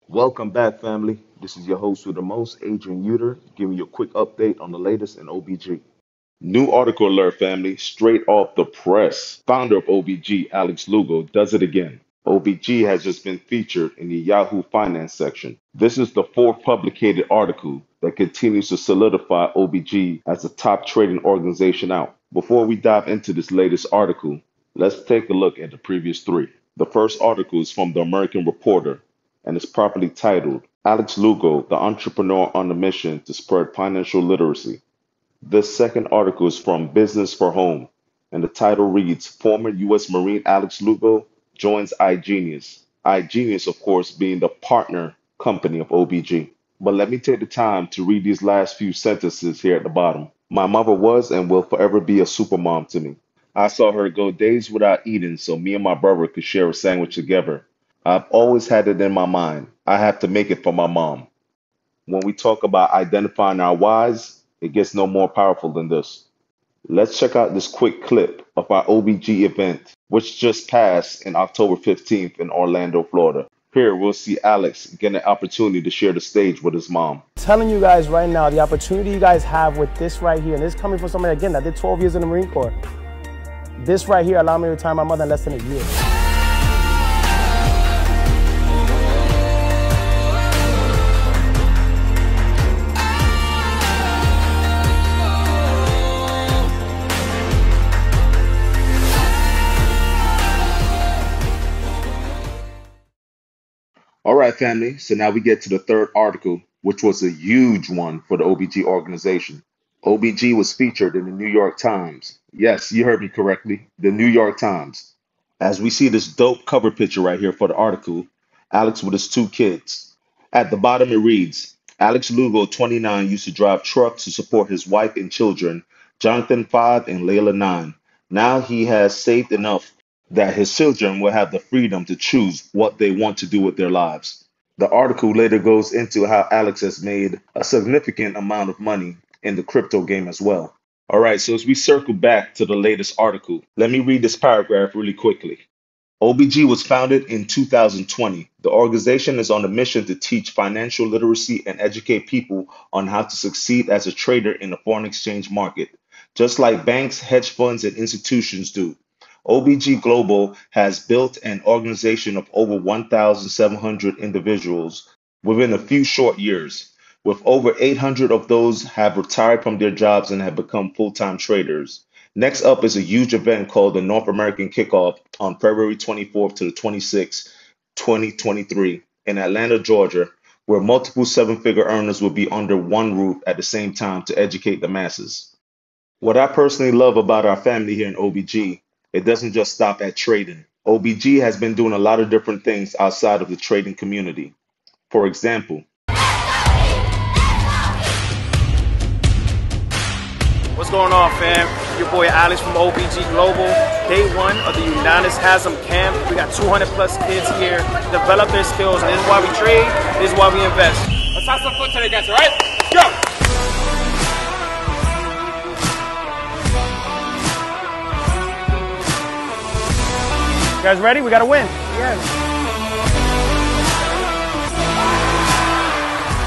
Welcome back, family. This is your host with the most, Adrian Uter, giving you a quick update on the latest in OBG. New article alert, family, straight off the press. Founder of OBG, Alex Lugo, does it again. OBG has just been featured in the Yahoo Finance section. This is the fourth publicated article that continues to solidify OBG as the top trading organization out. Before we dive into this latest article, let's take a look at the previous three. The first article is from the American Reporter and is properly titled Alex Lugo, the Entrepreneur on a Mission to Spread Financial Literacy. This second article is from Business for Home, and the title reads Former U.S. Marine Alex Lugo joins iGenius. iGenius, of course, being the partner company of OBG. But let me take the time to read these last few sentences here at the bottom. My mother was and will forever be a supermom to me. I saw her go days without eating so me and my brother could share a sandwich together. I've always had it in my mind. I have to make it for my mom. When we talk about identifying our whys, it gets no more powerful than this. Let's check out this quick clip of our OBG event, which just passed in October 15th in Orlando, Florida. Here we'll see Alex get an opportunity to share the stage with his mom. Telling you guys right now, the opportunity you guys have with this right here, and this is coming from somebody, again, that did 12 years in the Marine Corps. This right here allowed me to retire my mother in less than a year. All right, family. So now we get to the third article, which was a huge one for the OBG organization. OBG was featured in the New York Times. Yes, you heard me correctly. The New York Times. As we see this dope cover picture right here for the article, Alex with his two kids. At the bottom, it reads Alex Lugo, 29, used to drive trucks to support his wife and children, Jonathan, 5, and Layla, 9. Now he has saved enough that his children will have the freedom to choose what they want to do with their lives. The article later goes into how Alex has made a significant amount of money in the crypto game as well. All right, so as we circle back to the latest article, let me read this paragraph really quickly. OBG was founded in 2020. The organization is on a mission to teach financial literacy and educate people on how to succeed as a trader in the foreign exchange market, just like banks, hedge funds, and institutions do. OBG Global has built an organization of over 1,700 individuals within a few short years, with over 800 of those have retired from their jobs and have become full-time traders. Next up is a huge event called the North American Kickoff on February 24th to the 26th, 2023 in Atlanta, Georgia, where multiple seven-figure earners will be under one roof at the same time to educate the masses. What I personally love about our family here in OBG, it doesn't just stop at trading. OBG has been doing a lot of different things outside of the trading community. For example, What's going on, fam? Your boy Alex from OBG Global. Day one of the Unanis Hasm Camp. We got 200 plus kids here. Develop their skills. And this is why we trade. This is why we invest. Let's have some fun today, guys, all right? Let's go! You guys ready? We got to win. Yes.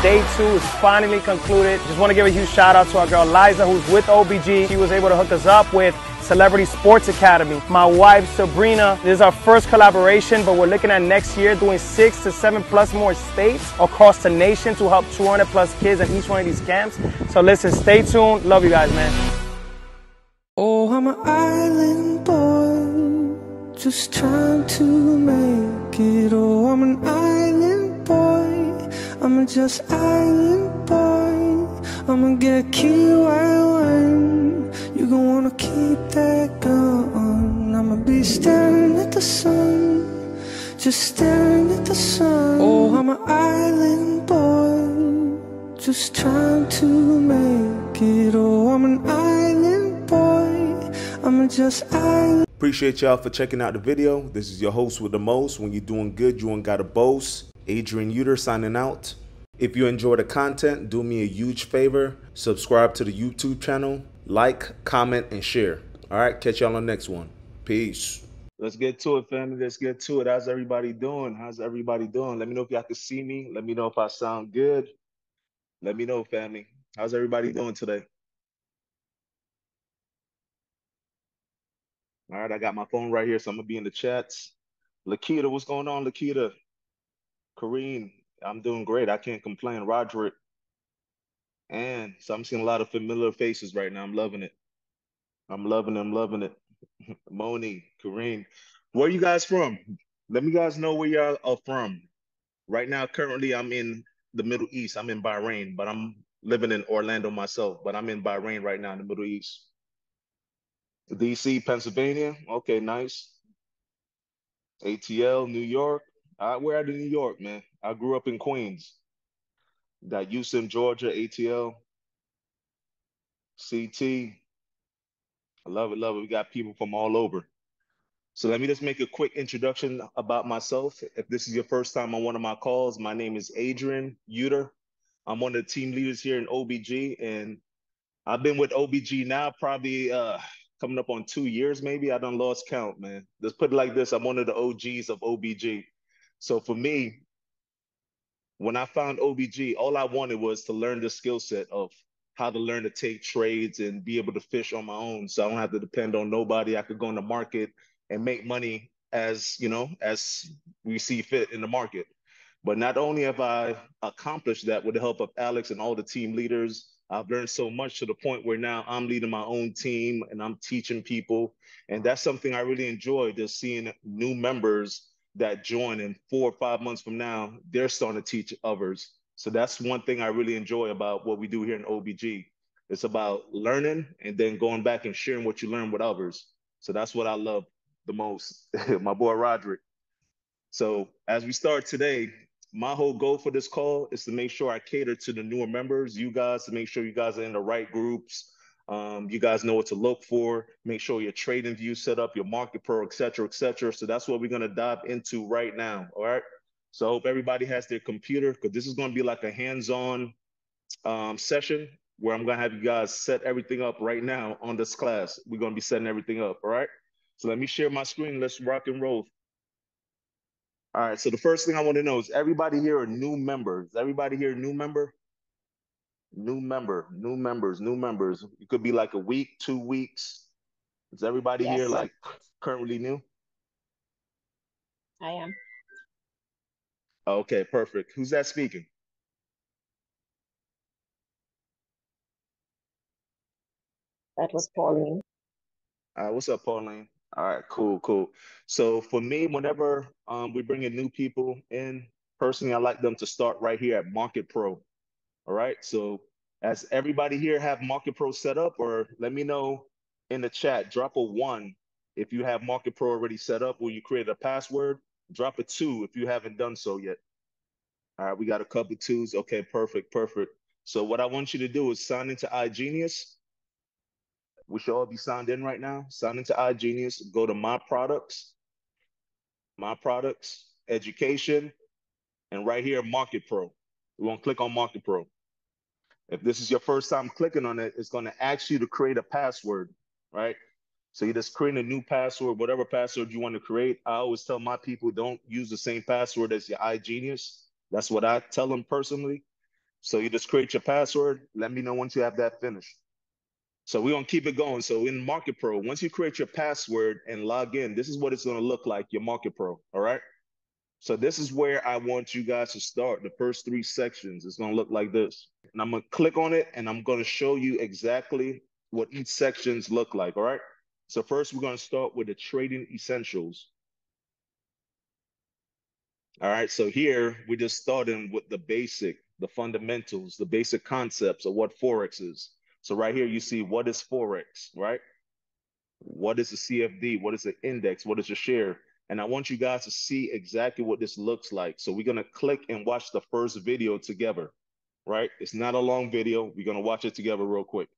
Day two is finally concluded. Just want to give a huge shout out to our girl Liza, who's with OBG. She was able to hook us up with Celebrity Sports Academy. My wife Sabrina, this is our first collaboration, but we're looking at next year doing 6 to 7 plus more states across the nation to help 200 plus kids in each one of these camps. So listen, stay tuned. Love you guys, man. Oh, I'm an island boy, just trying to make it. Oh, I'm an island boy, I'm a just island boy. I'ma get killed when you gon' wanna keep that gun. I'ma be staring at the sun, just staring at the sun. Oh, I'm an island boy, just trying to make it. Oh, I'm an island boy, I'm a just island. appreciate y'all for checking out the video. This is your host with the most. When you're doing good, you ain't gotta boast. Adrian Uter signing out. If you enjoy the content, do me a huge favor. Subscribe to the YouTube channel, like, comment, and share. All right, catch y'all on the next one. Peace. Let's get to it, family. Let's get to it. How's everybody doing? How's everybody doing? Let me know if y'all can see me. Let me know if I sound good. Let me know, family. How's everybody doing today? All right, I got my phone right here, so I'm gonna be in the chats. Lakita, what's going on, Lakita? Kareem, I'm doing great. I can't complain. Roderick, and so I'm seeing a lot of familiar faces right now. I'm loving it. I'm loving it. I'm loving it. Moni, Kareem, where you guys from? Let me guys know where y'all are from. Right now, currently, I'm in the Middle East. I'm in Bahrain, but I'm living in Orlando myself. But I'm in Bahrain right now in the Middle East. DC, Pennsylvania. Okay, nice. ATL, New York. Where out of New York, man? I grew up in Queens. Got Houston, Georgia, ATL, CT. I love it, love it. We got people from all over. So let me just make a quick introduction about myself. If this is your first time on one of my calls, my name is Adrian Uter. I'm one of the team leaders here in OBG, and I've been with OBG now probably coming up on 2 years, maybe. I done lost count, man. Let's put it like this. I'm one of the OGs of OBG. So for me, when I found OBG, all I wanted was to learn the skill set of how to learn to take trades and be able to fish on my own. So I don't have to depend on nobody. I could go in the market and make money as, as we see fit in the market. But not only have I accomplished that with the help of Alex and all the team leaders, I've learned so much to the point where now I'm leading my own team and I'm teaching people. And that's something I really enjoy, just seeing new members that join, and 4 or 5 months from now, they're starting to teach others. So that's one thing I really enjoy about what we do here in OBG. It's about learning and then going back and sharing what you learn with others. So that's what I love the most. My boy Roderick. So as we start today, my whole goal for this call is to make sure I cater to the newer members, you guys, to make sure you guys are in the right groups. You guys know what to look for. Make sure your trading view set up, your market pro, et cetera, et cetera. So that's what we're going to dive into right now. All right. So I hope everybody has their computer, because this is going to be like a hands-on session where I'm going to have you guys set everything up right now on this class. We're going to be setting everything up. All right. So let me share my screen. Let's rock and roll. All right, so the first thing I want to know is everybody here a new member? Is everybody here a new member? New member, new members, new members. It could be like a week, 2 weeks. Is everybody here Yes, like currently new? I am. Okay, perfect. Who's that speaking? That was Pauline. All right, what's up, Pauline? All right, cool, cool. So for me, whenever we bring in new people in, personally, I like them to start right here at Market Pro. All right. So as everybody here have Market Pro set up, or let me know in the chat, drop a one if you have Market Pro already set up or you created a password. Drop a two if you haven't done so yet. All right, we got a couple twos. Okay, perfect, perfect. So what I want you to do is sign into iGenius. We should all be signed in right now. Sign into iGenius, go to my products, education, and right here, Market Pro. We want to click on Market Pro. If this is your first time clicking on it, it's going to ask you to create a password, right? So you just create a new password, whatever password you want to create. I always tell my people, don't use the same password as your iGenius. That's what I tell them personally. So you just create your password. Let me know once you have that finished. So we're going to keep it going. So in Market Pro, once you create your password and log in, this is what it's going to look like, your Market Pro, all right? So this is where I want you guys to start. The first three sections is going to look like this. And I'm going to click on it and I'm going to show you exactly what each sections look like. All right. So first we're going to start with the trading essentials. All right. So here we're just starting with the basic, the fundamentals, the basic concepts of what Forex is. So right here you see what is Forex, right? What is a CFD? What is an index? What is a share? And I want you guys to see exactly what this looks like. So we're going to click and watch the first video together, right? It's not a long video. We're going to watch it together real quick.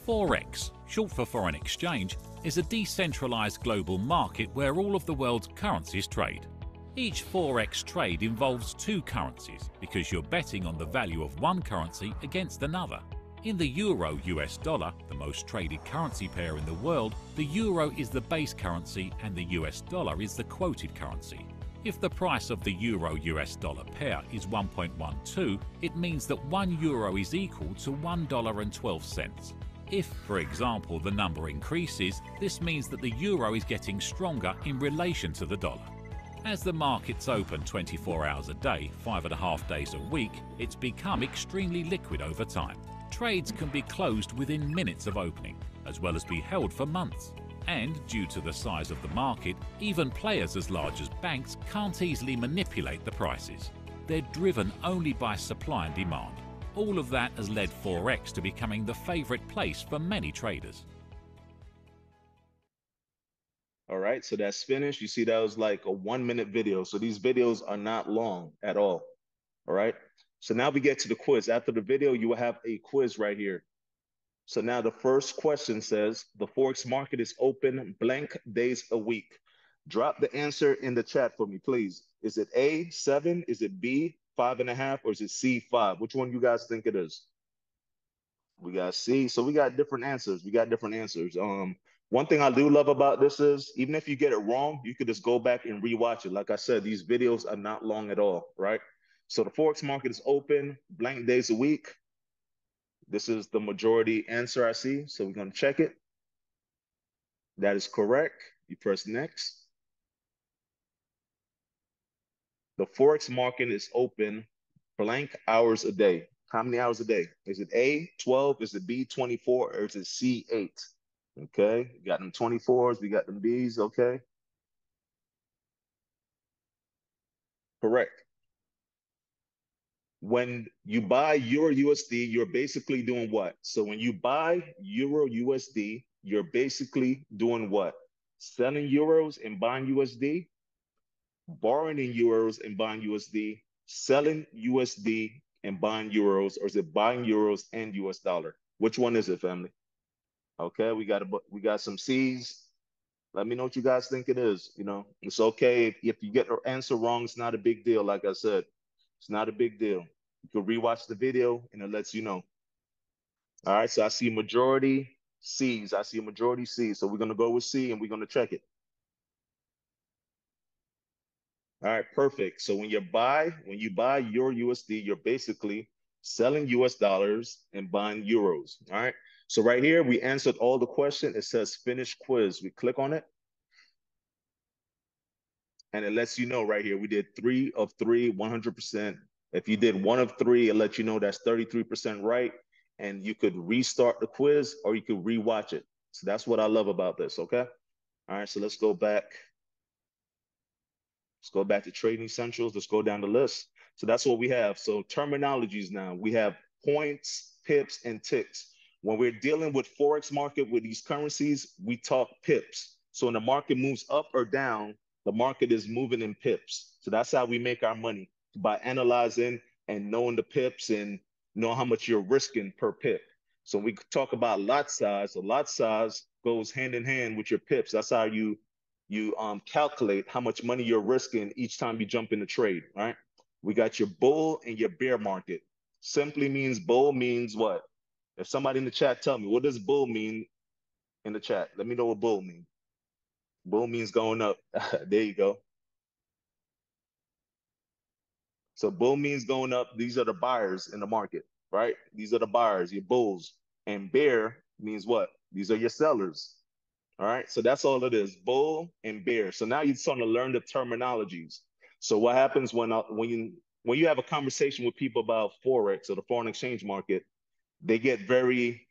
Forex, short for foreign exchange, is a decentralized global market where all of the world's currencies trade. Each Forex trade involves two currencies because you're betting on the value of one currency against another. In the euro-US dollar, the most traded currency pair in the world, the euro is the base currency and the US dollar is the quoted currency. If the price of the euro-US dollar pair is 1.12, it means that 1 euro is equal to $1.12. If, for example, the number increases, this means that the euro is getting stronger in relation to the dollar. As the markets open 24 hours a day, 5.5 days a week, it's become extremely liquid over time. Trades can be closed within minutes of opening, as well as be held for months. And due to the size of the market, even players as large as banks can't easily manipulate the prices. They're driven only by supply and demand. All of that has led Forex to becoming the favorite place for many traders. All right, so that's finished. You see, that was like a 1-minute video. So these videos are not long at all. All right. So now we get to the quiz. After the video, you will have a quiz right here. So now the first question says, the Forex market is open blank days a week. Drop the answer in the chat for me, please. Is it A, 7? Is it B, 5.5? Or is it C, 5? Which one you guys think it is? We got C. So we got different answers. We got different answers. One thing I do love about this is even if you get it wrong, you could just go back and rewatch it. Like I said, these videos are not long at all, right? So the Forex market is open blank days a week. This is the majority answer I see. So we're going to check it. That is correct. You press next. The Forex market is open blank hours a day. How many hours a day? Is it A, 12? Is it B, 24? Or is it C, 8? Okay, we got them 24s. We got them Bs. Okay, correct. When you buy Euro USD, you're basically doing what? So when you buy Euro USD, you're basically doing what? Selling euros and buying USD, borrowing in euros and buying USD, selling USD and buying euros, or is it buying euros and US dollar? Which one is it, family? Okay, we got some C's. Let me know what you guys think it is. You know, it's okay if you get the answer wrong. It's not a big deal. Like I said, it's not a big deal. You can rewatch the video and it lets you know. All right, so I see majority C's. I see a majority C's. So we're gonna go with C and we're gonna check it. All right, perfect. So when you buy your USD, you're basically selling US dollars and buying euros. All right. So right here, we answered all the questions. It says finish quiz. We click on it and it lets you know right here. We did 3 of 3, 100%. If you did 1 of 3, it lets you know that's 33% right. And you could restart the quiz or you could rewatch it. So that's what I love about this. Okay. All right. So let's go back. Let's go back to Trading Essentials. Let's go down the list. So that's what we have. So terminologies now. We have points, pips, and ticks. When we're dealing with Forex market with these currencies, we talk pips. So when the market moves up or down, the market is moving in pips. So that's how we make our money, by analyzing and knowing the pips and know how much you're risking per pip. So we talk about lot size. So lot size goes hand in hand with your pips. That's how you calculate how much money you're risking each time you jump in the trade, right? We got your bull and your bear market. Simply means bull means what? If somebody in the chat tell me, what does bull mean in the chat? Let me know what bull means. Bull means going up. There you go. So bull means going up. These are the buyers in the market, right? These are the buyers, your bulls. And bear means what? These are your sellers. All right, so that's all it is, bull and bear. So now you're starting to learn the terminologies. So what happens when you have a conversation with people about Forex or the foreign exchange market, they get very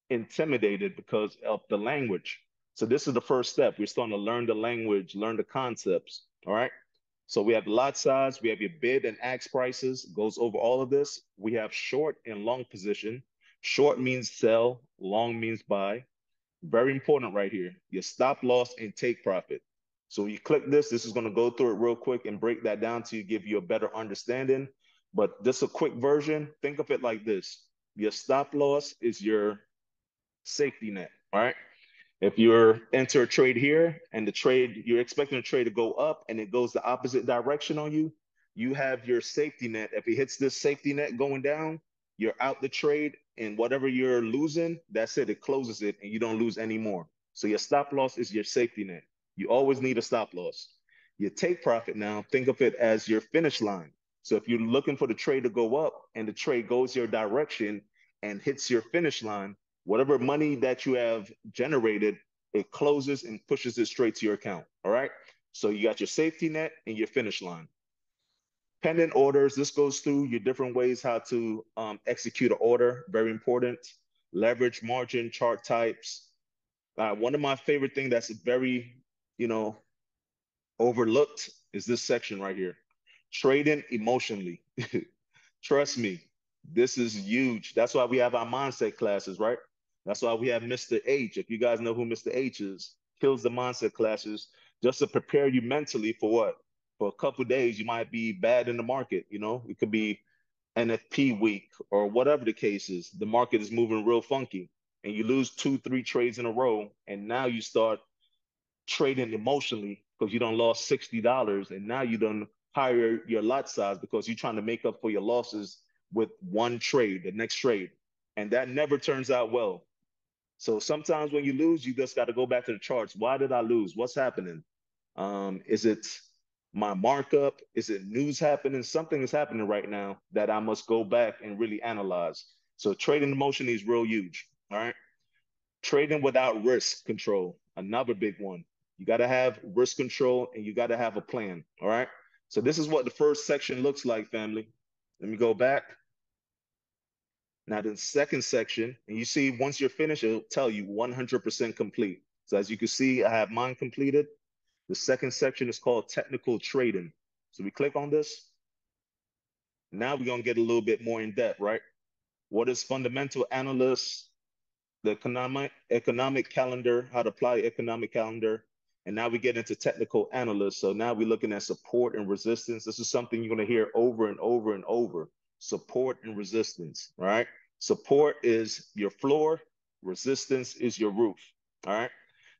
intimidated because of the language. So this is the first step. We're starting to learn the language, learn the concepts. All right. So we have lot size, we have your bid and ask prices, goes over all of this. We have short and long position. Short means sell, long means buy. Very important right here. Your stop loss and take profit. So you click this, this is going to go through it real quick and break that down to you, give you a better understanding. But this is a quick version. Think of it like this. Your stop loss is your safety net, all right? If you're enter a trade here and the trade, you're expecting the trade to go up and it goes the opposite direction on you, you have your safety net. If it hits this safety net going down, you're out the trade and whatever you're losing, that's it. It closes it and you don't lose any more. So your stop loss is your safety net. You always need a stop loss. Your take profit now, think of it as your finish line. So if you're looking for the trade to go up and the trade goes your direction and hits your finish line, whatever money that you have generated, it closes and pushes it straight to your account. All right. So you got your safety net and your finish line. Pending orders, this goes through your different ways how to execute an order. Very important. Leverage, margin, chart types. One of my favorite thing that's very, you know, overlooked is this section right here. Trading emotionally. Trust me, this is huge. That's why we have our mindset classes, right? That's why we have Mr. H. If you guys know who Mr. H is, kills the mindset classes just to prepare you mentally for what? For a couple days, you might be bad in the market. You know, it could be NFP week or whatever the case is. The market is moving real funky, and you lose two, three trades in a row, and now you start trading emotionally because you don't lost $60 and now you don't higher your lot size because you're trying to make up for your losses with one trade, the next trade. And that never turns out well. So sometimes when you lose, you just got to go back to the charts. Why did I lose? What's happening? Is it my markup? Is it news happening? Something is happening right now that I must go back and really analyze. So trading emotion is real huge. All right. Trading without risk control, another big one. You got to have risk control and you got to have a plan. All right. So this is what the first section looks like, family. Let me go back. Now, the second section, and you see, once you're finished, it'll tell you 100% complete. So as you can see, I have mine completed. The second section is called technical trading. So we click on this. Now we're going to get a little bit more in depth, right? What is fundamental analysts? The economic calendar, how to apply economic calendar. And now we get into technical analysts. So now we're looking at support and resistance. This is something you're going to hear over and over and over. Support and resistance, right? Support is your floor. Resistance is your roof, all right?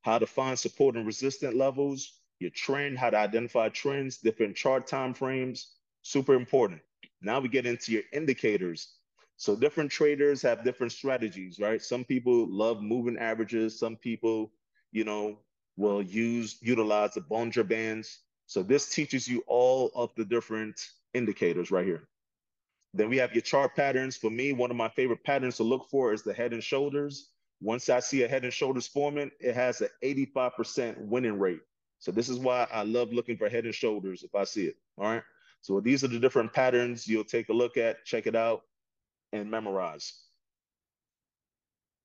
How to find support and resistance levels, your trend, how to identify trends, different chart time frames, super important. Now we get into your indicators. So different traders have different strategies, right? Some people love moving averages. Some people, you know, will utilize the Bollinger Bands. So this teaches you all of the different indicators right here. Then we have your chart patterns. For me, one of my favorite patterns to look for is the head and shoulders. Once I see a head and shoulders forming, it has an 85% winning rate. So this is why I love looking for head and shoulders if I see it. All right. So these are the different patterns you'll take a look at, check it out, and memorize.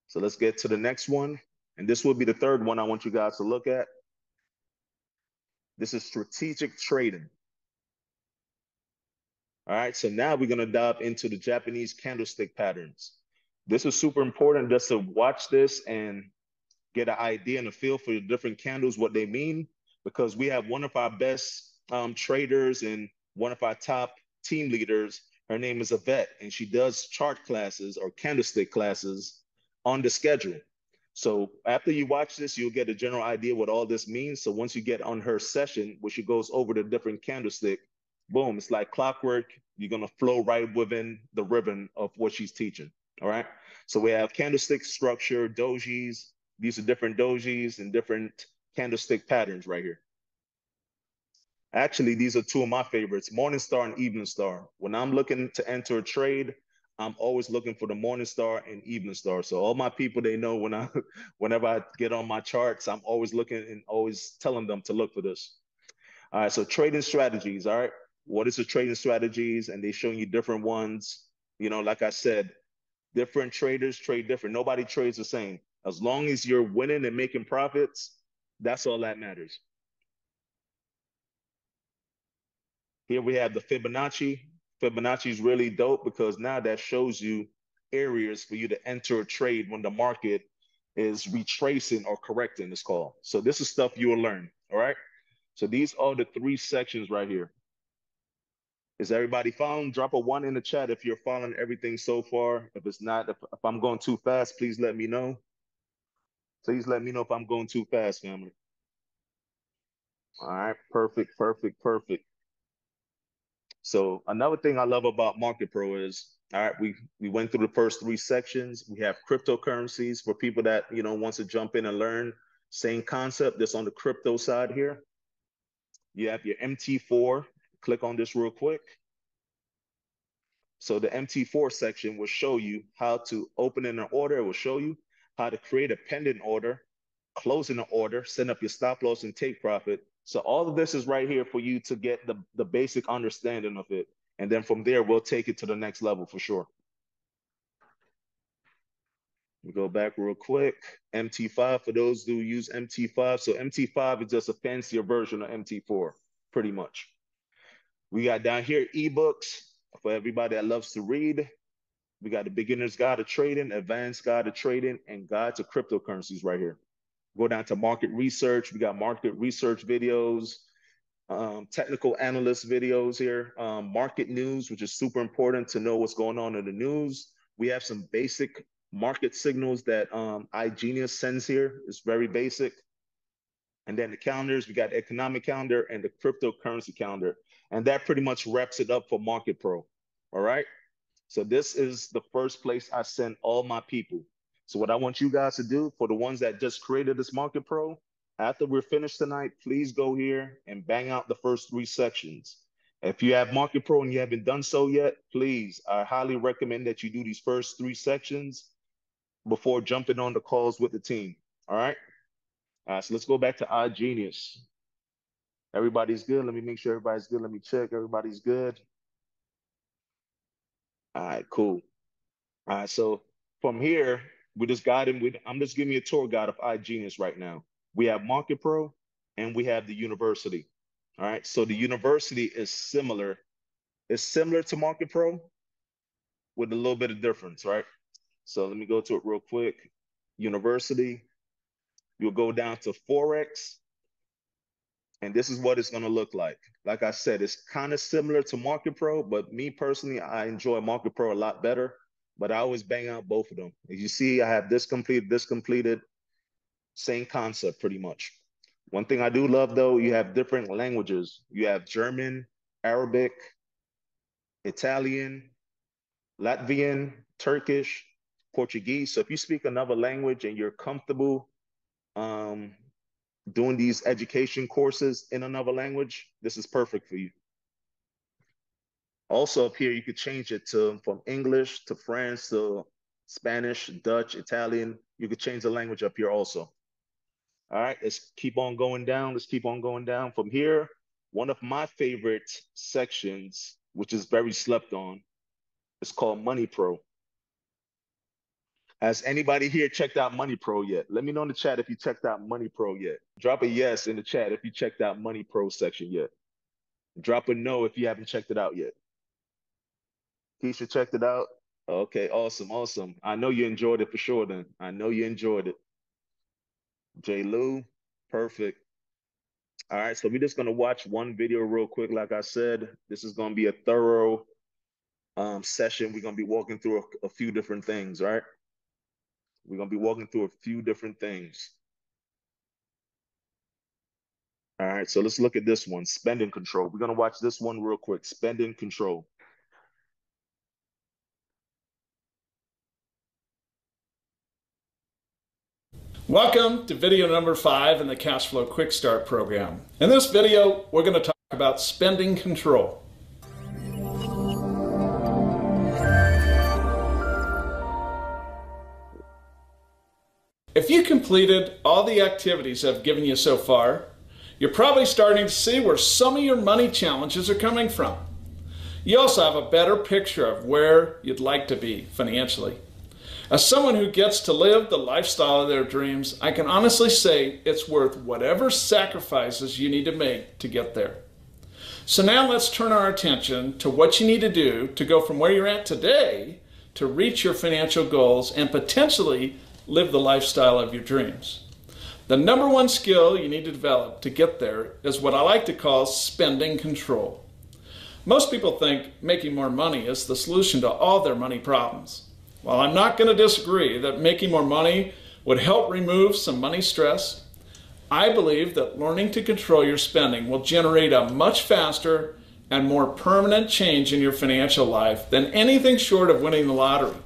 So let's get to the next one. And this will be the third one I want you guys to look at. This is strategic trading. All right, so now we're going to dive into the Japanese candlestick patterns. This is super important just to watch this and get an idea and a feel for the different candles, what they mean, because we have one of our best traders and one of our top team leaders. Her name is Yvette, and she does chart classes or candlestick classes on the schedule. So after you watch this, you'll get a general idea what all this means. So once you get on her session, where she goes over the different candlestick, boom, it's like clockwork. You're going to flow right within the ribbon of what she's teaching. All right. So we have candlestick structure, dojis. These are different dojis and different candlestick patterns right here. Actually, these are two of my favorites, Morning Star and Evening Star. When I'm looking to enter a trade, I'm always looking for the Morning Star and Evening Star. So all my people, they know whenever I get on my charts, I'm always looking and always telling them to look for this. All right, so trading strategies. All right, what is the trading strategies? And they're showing you different ones. You know, like I said, different traders trade different. Nobody trades the same. As long as you're winning and making profits, that's all that matters. Here we have the Fibonacci. Fibonacci is really dope because now that shows you areas for you to enter a trade when the market is retracing or correcting, it's called. So this is stuff you will learn. All right. So these are the three sections right here. Is everybody following? Drop a one in the chat if you're following everything so far. If it's not, if I'm going too fast, please let me know. Please let me know if I'm going too fast, family. All right, perfect, perfect, perfect. So another thing I love about Market Pro is, all right, we went through the first three sections. We have cryptocurrencies for people that, wants to jump in and learn. Same concept that's on the crypto side here. You have your MT4. Click on this real quick. So the MT4 section will show you how to open in an order. It will show you how to create a pending order, close in an order, set up your stop loss and take profit. So all of this is right here for you to get the basic understanding of it. And then from there, we'll take it to the next level for sure. We go back real quick. MT5 for those who use MT5. So MT5 is just a fancier version of MT4, pretty much. We got down here ebooks for everybody that loves to read. We got the beginner's guide to trading, advanced guide to trading, and guide to cryptocurrencies right here. Go down to market research. We got market research videos, technical analyst videos here, market news, which is super important to know what's going on in the news. We have some basic market signals that iGenius sends here. It's very basic. And then the calendars, we got the economic calendar and the cryptocurrency calendar. And that pretty much wraps it up for Market Pro. All right. So this is the first place I send all my people. So what I want you guys to do for the ones that just created this Market Pro, after we're finished tonight, please go here and bang out the first three sections. If you have Market Pro and you haven't done so yet, please, I highly recommend that you do these first three sections before jumping on the calls with the team. All right. So let's go back to iGenius. Everybody's good. Let me make sure everybody's good. Let me check. Everybody's good. All right, cool. All right, so from here, we just got him. I'm just giving you a tour guide of iGenius right now. We have Market Pro and we have the university. All right, so the university is similar. It's similar to Market Pro with a little bit of difference, right? So let me go to it real quick. University. You'll go down to Forex, and this is what it's going to look like. Like I said, it's kind of similar to Market Pro, but me personally, I enjoy Market Pro a lot better, but I always bang out both of them. As you see, I have this completed, same concept pretty much. One thing I do love though, you have different languages. You have German, Arabic, Italian, Latvian, Turkish, Portuguese. So if you speak another language and you're comfortable doing these education courses in another language, this is perfect for you. Also up here, you could change it from English to French to Spanish, Dutch, Italian. You could change the language up here also. All right, let's keep on going down. Let's keep on going down. From here, one of my favorite sections, which is very slept on, is called Money Pro. Has anybody here checked out Money Pro yet? Let me know in the chat if you checked out Money Pro yet. Drop a yes in the chat if you checked out Money Pro section yet. Drop a no if you haven't checked it out yet. Keisha checked it out? Okay, awesome, awesome. I know you enjoyed it for sure then. I know you enjoyed it. J. Lou, perfect. All right, so we're just gonna watch one video real quick. Like I said, this is gonna be a thorough session. We're gonna be walking through a few different things, right? We're going to be walking through a few different things. All right, so let's look at this one, spending control. We're going to watch this one real quick, spending control. Welcome to video number 5 in the Cash Flow Quick Start program. In this video, we're going to talk about spending control. If you completed all the activities I've given you so far, you're probably starting to see where some of your money challenges are coming from. You also have a better picture of where you'd like to be financially. As someone who gets to live the lifestyle of their dreams, I can honestly say it's worth whatever sacrifices you need to make to get there. So now let's turn our attention to what you need to do to go from where you're at today to reach your financial goals and potentially live the lifestyle of your dreams. The number one skill you need to develop to get there is what I like to call spending control. Most people think making more money is the solution to all their money problems. While I'm not going to disagree that making more money would help remove some money stress. I believe that learning to control your spending will generate a much faster and more permanent change in your financial life than anything short of winning the lottery.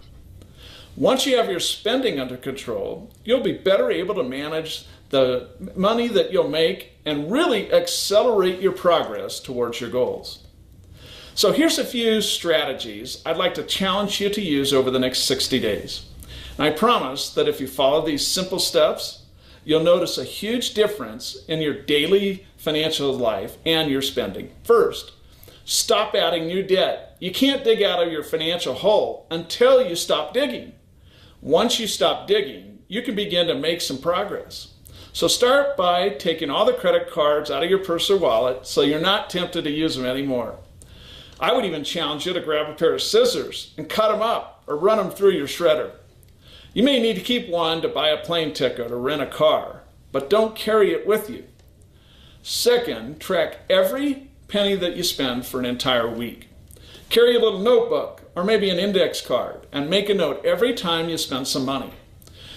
Once you have your spending under control, you'll be better able to manage the money that you'll make and really accelerate your progress towards your goals. So here's a few strategies I'd like to challenge you to use over the next 60 days. And I promise that if you follow these simple steps, you'll notice a huge difference in your daily financial life and your spending. First, stop adding new debt. You can't dig out of your financial hole until you stop digging. Once you stop digging, you can begin to make some progress. So start by taking all the credit cards out of your purse or wallet so you're not tempted to use them anymore. I would even challenge you to grab a pair of scissors and cut them up or run them through your shredder. You may need to keep one to buy a plane ticket or rent a car, but don't carry it with you. Second, track every penny that you spend for an entire week. Carry a little notebook or maybe an index card and make a note every time you spend some money.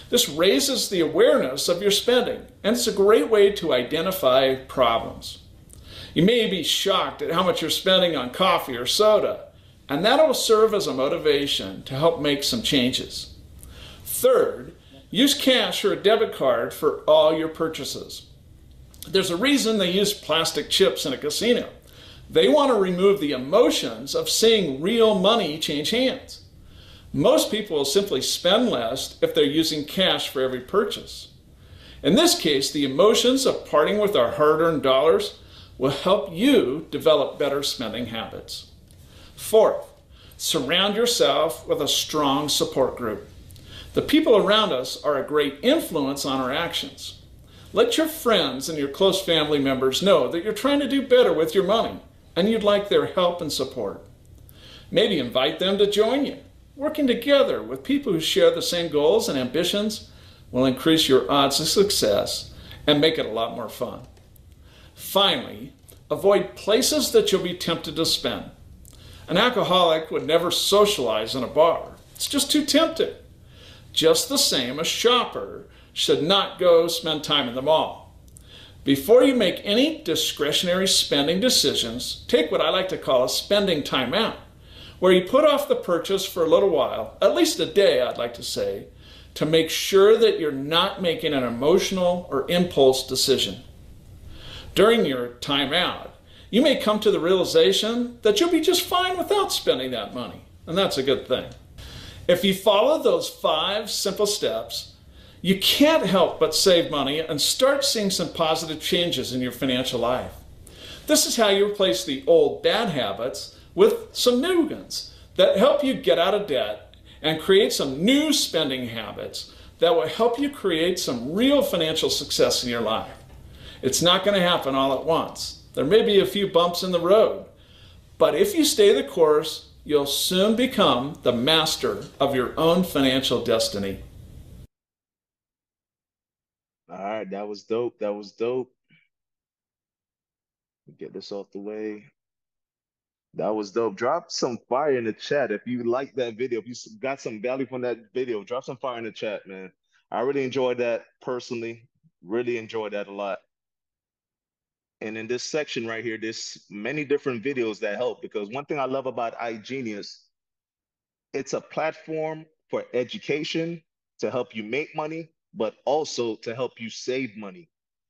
This raises the awareness of your spending, and it's a great way to identify problems. You may be shocked at how much you're spending on coffee or soda, and that will serve as a motivation to help make some changes. Third, use cash or a debit card for all your purchases. There's a reason they use plastic chips in a casino. They want to remove the emotions of seeing real money change hands. Most people will simply spend less if they're using cash for every purchase. In this case, the emotions of parting with our hard-earned dollars will help you develop better spending habits. Fourth, surround yourself with a strong support group. The people around us are a great influence on our actions. Let your friends and your close family members know that you're trying to do better with your money and you'd like their help and support. Maybe invite them to join you. Working together with people who share the same goals and ambitions will increase your odds of success and make it a lot more fun. Finally, avoid places that you'll be tempted to spend. An alcoholic would never socialize in a bar. It's just too tempting. Just the same, a shopper should not go spend time in the mall. Before you make any discretionary spending decisions, take what I like to call a spending timeout, where you put off the purchase for a little while, at least a day, I'd like to say, to make sure that you're not making an emotional or impulse decision. During your timeout, you may come to the realization that you'll be just fine without spending that money, and that's a good thing. If you follow those 5 simple steps, you can't help but save money and start seeing some positive changes in your financial life. This is how you replace the old bad habits with some new ones that help you get out of debt and create some new spending habits that will help you create some real financial success in your life. It's not going to happen all at once. There may be a few bumps in the road, but if you stay the course, you'll soon become the master of your own financial destiny. All right, that was dope. That was dope. Get this off the way. That was dope. Drop some fire in the chat if you like that video. If you got some value from that video, drop some fire in the chat, man. I really enjoyed that personally. Really enjoyed that a lot. And in this section right here, there's many different videos that help, because one thing I love about iGenius, it's a platform for education to help you make money, but also to help you save money.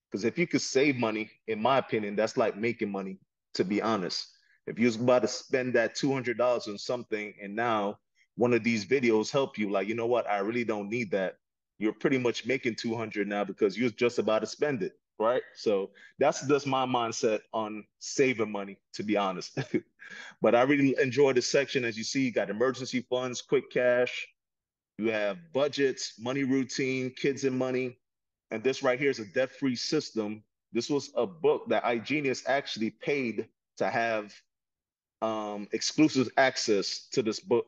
Because if you could save money, in my opinion, that's like making money, to be honest. If you was about to spend that $200 on something and now one of these videos help you, like, you know what, I really don't need that. You're pretty much making 200 now because you're just about to spend it, right? So that's just my mindset on saving money, to be honest. But I really enjoy this section. As you see, you got emergency funds, quick cash, you have budgets, money routine, kids and money. And this right here is a debt-free system. This was a book that iGenius actually paid to have exclusive access to this book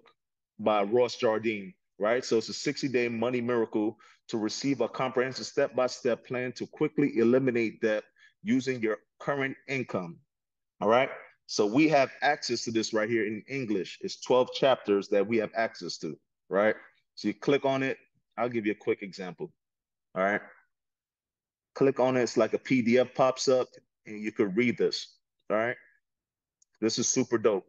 by Ross Jardine, right? So it's a 60-day money miracle to receive a comprehensive step-by-step plan to quickly eliminate debt using your current income, all right? So we have access to this right here in English. It's 12 chapters that we have access to, right? So you click on it. I'll give you a quick example. All right. Click on it. It's like a PDF pops up and you could read this. All right. This is super dope.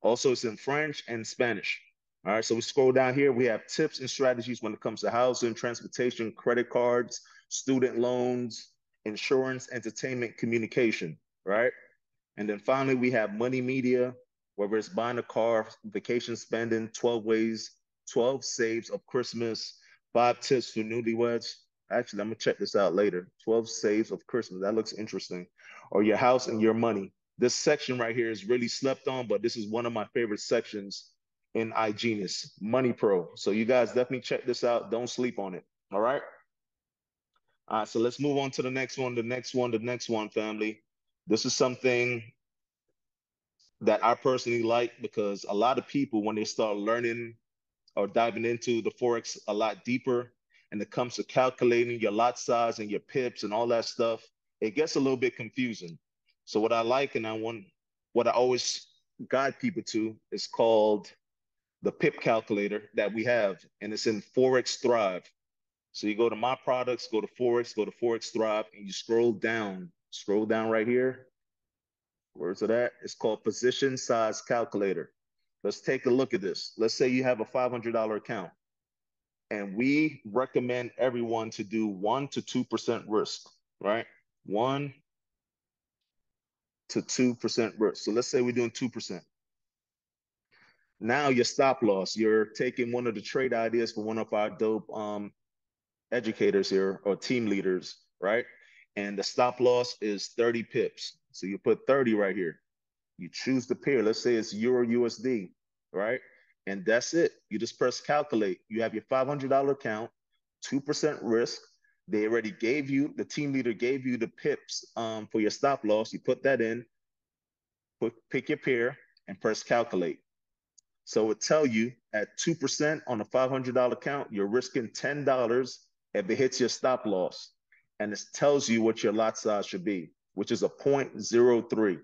Also, it's in French and Spanish. All right. So we scroll down here. We have tips and strategies when it comes to housing, transportation, credit cards, student loans, insurance, entertainment, communication. Right. And then finally, we have money media, whether it's buying a car, vacation spending, 12 ways, 12 saves of Christmas, 5 tips for newlyweds. Actually, I'm going to check this out later. 12 saves of Christmas. That looks interesting. Or your house and your money. This section right here is really slept on, but this is one of my favorite sections in iGenius, Money Pro. So you guys definitely check this out. Don't sleep on it. All right. All right. So let's move on to the next one, the next one, family. This is something that I personally like because a lot of people, when they start learning or diving into the Forex a lot deeper, and it comes to calculating your lot size and your pips and all that stuff, it gets a little bit confusing. So what I like and what I always guide people to is called the pip calculator that we have, and it's in Forex Thrive. So you go to my products, go to Forex Thrive, and you scroll down right here. Where's it at? It's called Position Size Calculator. Let's take a look at this. Let's say you have a $500 account, and we recommend everyone to do 1 to 2% risk, right? 1 to 2% risk. So let's say we're doing 2%. Now your stop loss, you're taking one of the trade ideas for one of our dope educators here or team leaders, right? And the stop loss is 30 pips. So you put 30 right here. You choose the pair. Let's say it's Euro USD, right? And that's it. You just press calculate. You have your $500 account, 2% risk. They already gave you, the team leader gave you the pips for your stop loss. You put that in, pick your pair, and press calculate. So it will tell you at 2% on a $500 account, you're risking $10 if it hits your stop loss. And it tells you what your lot size should be, which is a 0.03.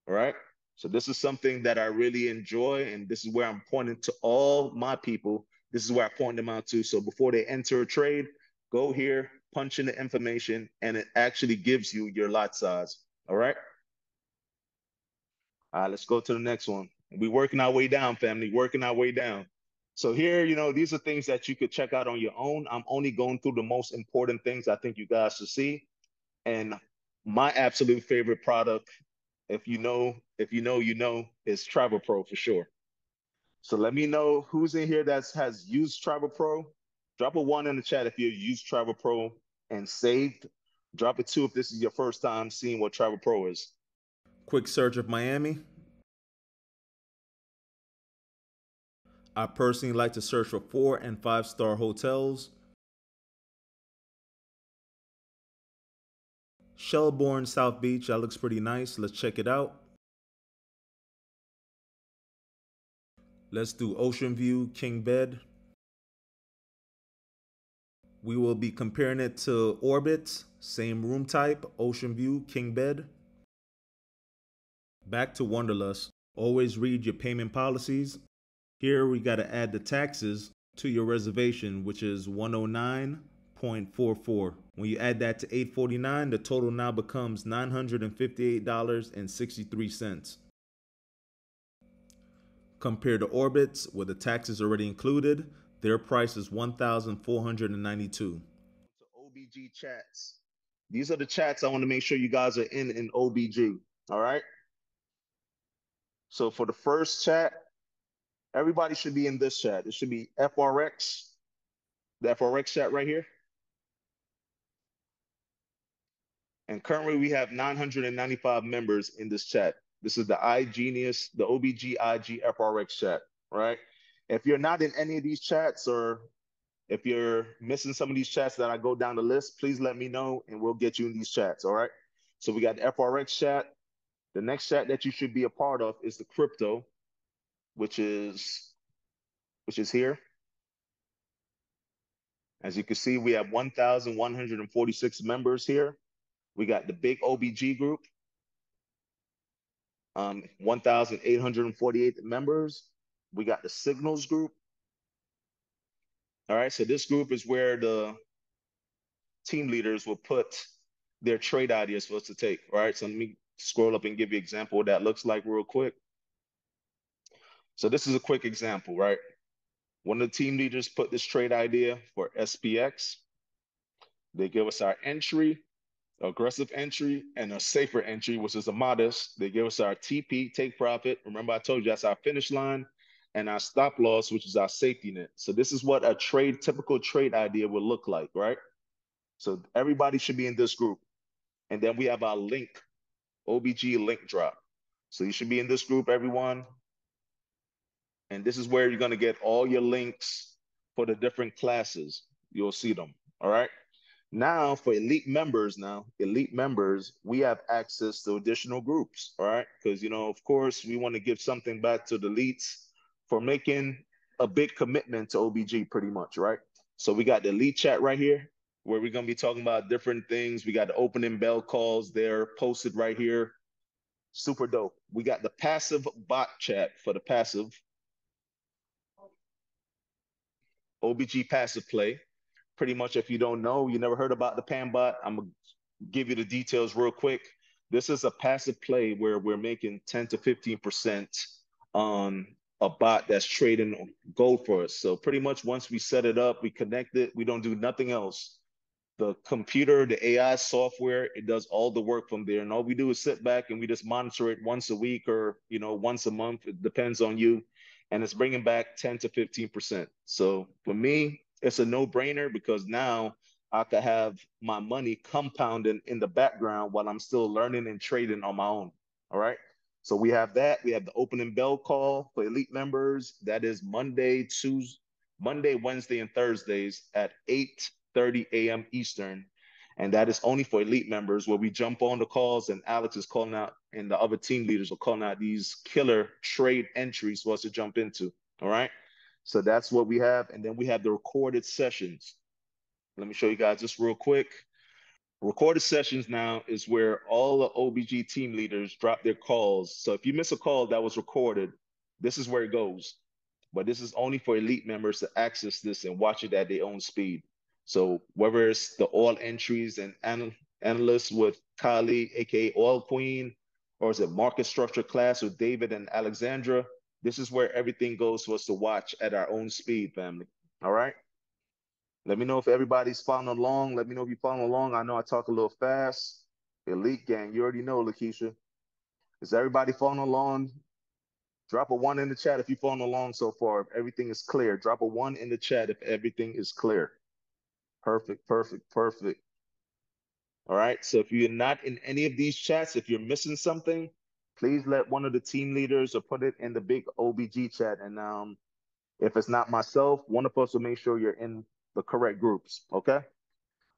All right. So this is something that I really enjoy. And this is where I'm pointing to all my people. This is where I point them out to. So before they enter a trade, go here, punch in the information, and it actually gives you your lot size. All right. All right, let's go to the next one. We're working our way down, family, working our way down. So here, these are things that you could check out on your own. I'm only going through the most important things I think you guys should see. And my absolute favorite product, is Travel Pro for sure. So let me know who's in here that has used Travel Pro. Drop a 1 in the chat if you used Travel Pro and saved. Drop a 2 if this is your first time seeing what Travel Pro is. Quick search of Miami. I personally like to search for 4 and 5-star hotels. Shelbourne, South Beach, that looks pretty nice. Let's check it out. Let's do Ocean View, King Bed. We will be comparing it to Orbit, same room type, Ocean View, King Bed. Back to Wanderlust. Always read your payment policies. Here we got to add the taxes to your reservation, which is $109.44. When you add that to $849, the total now becomes $958.63. Compared to Orbit's, where the tax is already included, their price is $1,492. To OBG chats. These are the chats I want to make sure you guys are in OBG. All right. So for the first chat, everybody should be in this chat. It should be FRX, the FRX chat right here. And currently we have 995 members in this chat. This is the iGenius, the OBG IG FRX chat, right? If you're not in any of these chats or if you're missing some of these chats that I go down the list, please let me know and we'll get you in these chats, all right? So we got the FRX chat. The next chat that you should be a part of is the crypto, which is here. As you can see, we have 1,146 members here. We got the big OBG group, 1,848 members. We got the signals group, All right, so this group is where the team leaders will put their trade ideas for us to take. All right, so let me scroll up and give you an example what that looks like real quick. So this is a quick example, right? One of the team leaders put this trade idea for SPX. They give us our entry, aggressive entry, and a safer entry, which is a modest. They give us our TP, take profit. Remember, I told you that's our finish line, and our stop loss, which is our safety net. So this is what a typical trade idea would look like, right? So everybody should be in this group. And then we have our link, OBG link drop. So you should be in this group, everyone. And this is where you're going to get all your links for the different classes. You'll see them. All right. Now for elite members, we have access to additional groups. All right. Because, of course, we want to give something back to the elites for making a big commitment to OBG pretty much. Right. So we got the elite chat right here where we're going to be talking about different things. We got the opening bell calls there posted right here. Super dope. We got the passive bot chat for the passive. OBG passive play. Pretty much, if you don't know, you never heard about the PAM bot, I'm going to give you the details real quick. This is a passive play where we're making 10 to 15% on a bot that's trading gold for us. So pretty much once we set it up, we connect it, we don't do nothing else. The computer, the AI software, it does all the work from there. And all we do is sit back and we just monitor it once a week or, once a month. It depends on you. And it's bringing back 10 to 15%. So for me, it's a no-brainer because now I could have my money compounding in the background while I'm still learning and trading on my own. All right. So we have that. We have the opening bell call for elite members. That is Monday, Wednesday, and Thursdays at 8:30 a.m. Eastern. And that is only for elite members where we jump on the calls and Alex is calling out and the other team leaders are calling out these killer trade entries for us to jump into. All right. So that's what we have. And then we have the recorded sessions. Let me show you guys this real quick. Recorded sessions now is where all the OBG team leaders drop their calls. So if you miss a call that was recorded, this is where it goes. But this is only for elite members to access this and watch it at their own speed. So whether it's the all entries and analysts with Kali, aka Oil Queen, or is it market structure class with David and Alexandra, this is where everything goes for us to watch at our own speed, family. All right. Let me know if everybody's following along. Let me know if you're following along. I know I talk a little fast. Elite gang, you already know, Lakeisha. Is everybody following along? Drop a one in the chat if you're following along so far. If everything is clear, drop a one in the chat if everything is clear. Perfect, perfect, perfect. All right. So if you're not in any of these chats, if you're missing something, please let one of the team leaders or put it in the big OBG chat. And if it's not myself, one of us will make sure you're in the correct groups. Okay.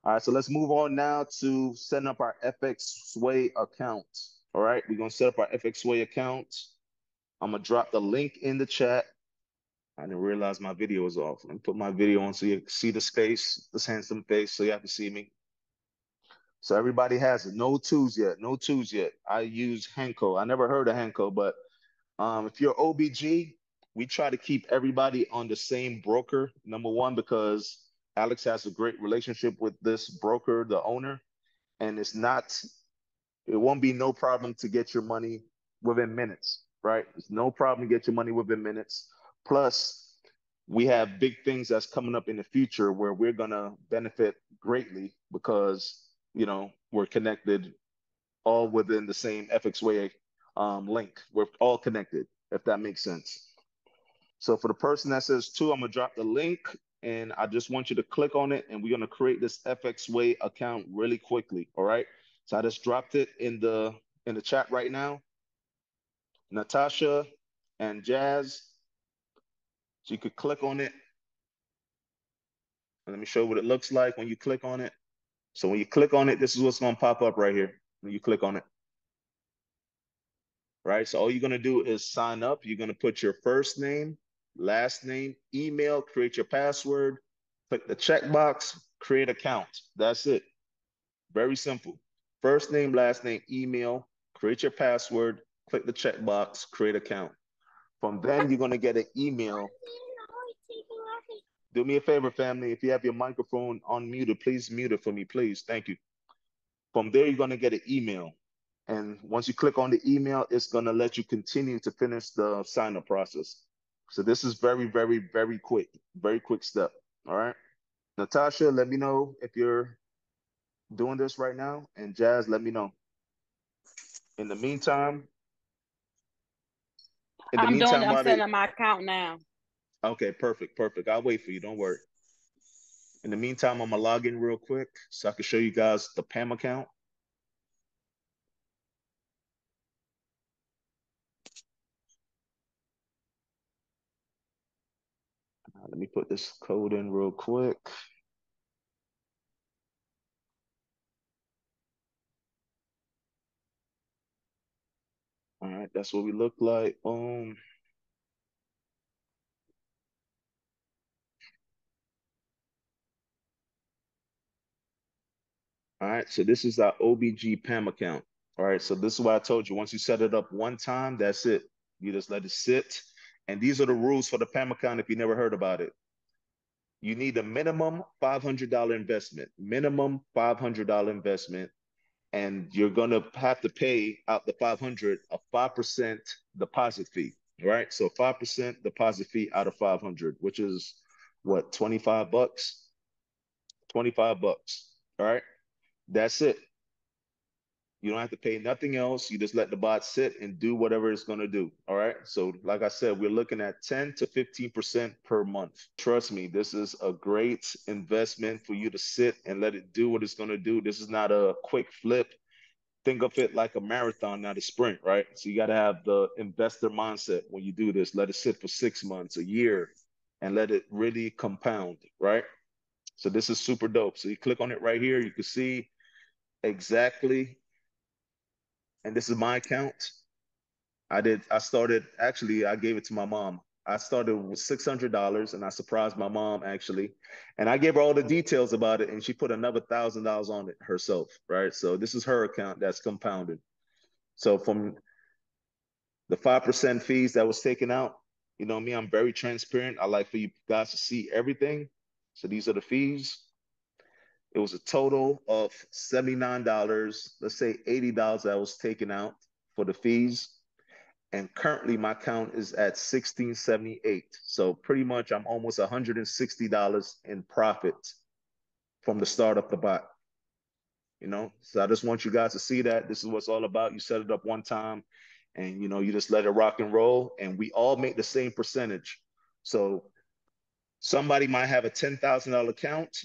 All right, so let's move on now to setting up our FXSway account. All right, we're gonna set up our FXSway account. I'm gonna drop the link in the chat. I didn't realize my video was off. Let me put my video on so you can see the face, this handsome face, so you have to see me. So everybody has it. No twos yet. No twos yet. I use Hanko. I never heard of Hanko, but if you're OBG, we try to keep everybody on the same broker. Number one, because Alex has a great relationship with this broker, the owner, and it won't be no problem to get your money within minutes, right? It's no problem to get your money within minutes. Plus, we have big things that's coming up in the future where we're gonna benefit greatly because we're connected all within the same FXWay link. We're all connected, if that makes sense. So for the person that says two, I'm gonna drop the link and I just want you to click on it and we're gonna create this FXWay account really quickly. All right. So I just dropped it in the chat right now. Natasha and Jazz. So you could click on it. And let me show you what it looks like when you click on it. So when you click on it, this is what's gonna pop up right here when you click on it. Right. So all you're gonna do is sign up. You're gonna put your first name, last name, email, create your password, click the checkbox, create account. That's it. Very simple. First name, last name, email, create your password, click the checkbox, create account. From then, you're going to get an email Do me a favor, family. If you have your microphone unmuted, please mute it for me, please. Thank you. From there, you're going to get an email. And once you click on the email, it's going to let you continue to finish the sign up process. So this is very, very, very quick step. All right. Natasha, let me know if you're doing this right now. And Jazz, let me know. In the meantime, I'm doing it. I'm while setting they, up my account now. okay, perfect, perfect. I'll wait for you. Don't worry. In the meantime, I'm gonna log in real quick so I can show you guys the PAM account. Let me put this code in real quick. All right, that's what we look like. All right, so this is our OBG PAM account. All right, so this is why I told you, once you set it up one time, that's it. You just let it sit. And these are the rules for the PAM account if you never heard about it. You need a minimum $500 investment, minimum $500 investment, and you're gonna have to pay out the 500 a 5% deposit fee, right? So 5% deposit fee out of 500, which is what, 25 bucks? 25 bucks. All right. That's it. You don't have to pay nothing else. You just let the bot sit and do whatever it's going to do. All right. So, like I said, we're looking at 10 to 15% per month. Trust me, this is a great investment for you to sit and let it do what it's going to do. This is not a quick flip. Think of it like a marathon, not a sprint, right? So, you got to have the investor mindset when you do this. Let it sit for 6 months, a year, and let it really compound, right? So, this is super dope. So, you click on it right here. You can see exactly. And this is my account. I started, actually, I gave it to my mom. I started with $600 and I surprised my mom actually. And I gave her all the details about it and she put another $1,000 on it herself, right? So this is her account that's compounded. So from the 5% fees that was taken out, you know me, I'm very transparent. I like for you guys to see everything. So these are the fees. It was a total of $79. Let's say $80 that was taken out for the fees. And currently my count is at 1678. So pretty much I'm almost $160 in profit from the start of the bot. You know, so I just want you guys to see that this is what it's all about. You set it up one time and you know, you just let it rock and roll and we all make the same percentage. So somebody might have a $10,000 account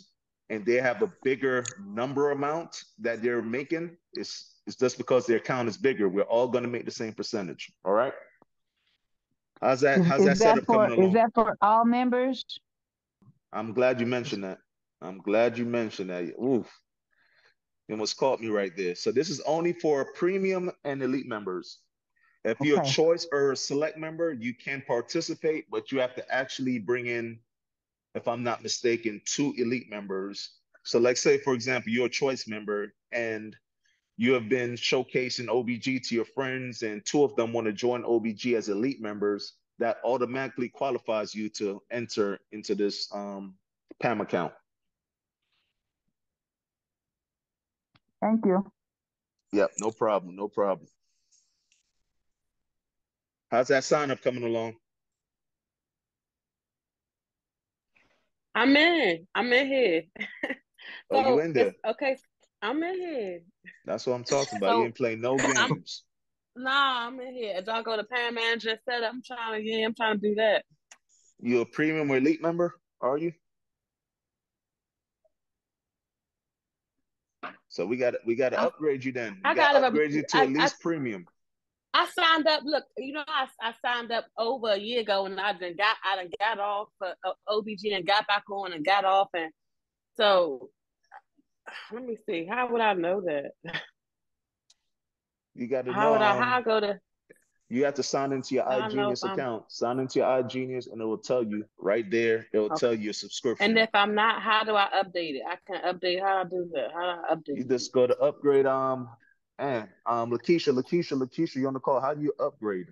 and they have a bigger number amount that they're making. It's just because their account is bigger. We're all going to make the same percentage. All right. How's that setup coming Is along? that for all members? I'm glad you mentioned that. I'm glad you mentioned that. Oof, you almost caught me right there. So this is only for premium and elite members. If you're a Okay. choice or a select member, you can participate, but you have to actually bring in, if I'm not mistaken, two elite members. So let's say, for example, you're a choice member and you have been showcasing OBG to your friends, and two of them want to join OBG as elite members. That automatically qualifies you to enter into this PAM account. Thank you. Yep, no problem, no problem. How's that sign up coming along? I'm in here. Oh, you So in it's there? okay. I'm in here. That's what I'm talking about. You So ain't playing no I'm games. nah, I'm in here. As I go to Pan Manager and set up, I'm trying to do that. You a premium or elite member? Are you? So we gotta I, upgrade you then. We I gotta gotta upgrade you to at least premium. I signed up. Look, I signed up over a year ago, and I done got off for OBG and got back on and got off, and so let me see. How would I know that? You got to How know. would I? How I go to? You have to sign into your I know if iGenius I'm account. Sign into your iGenius, and it will tell you right there. It will tell okay. you a And subscription. if I'm not, how do I update it? I can update. How do I do that? How do I You update it? just go to upgrade. And Lakeisha, you on the call? How do you upgrade?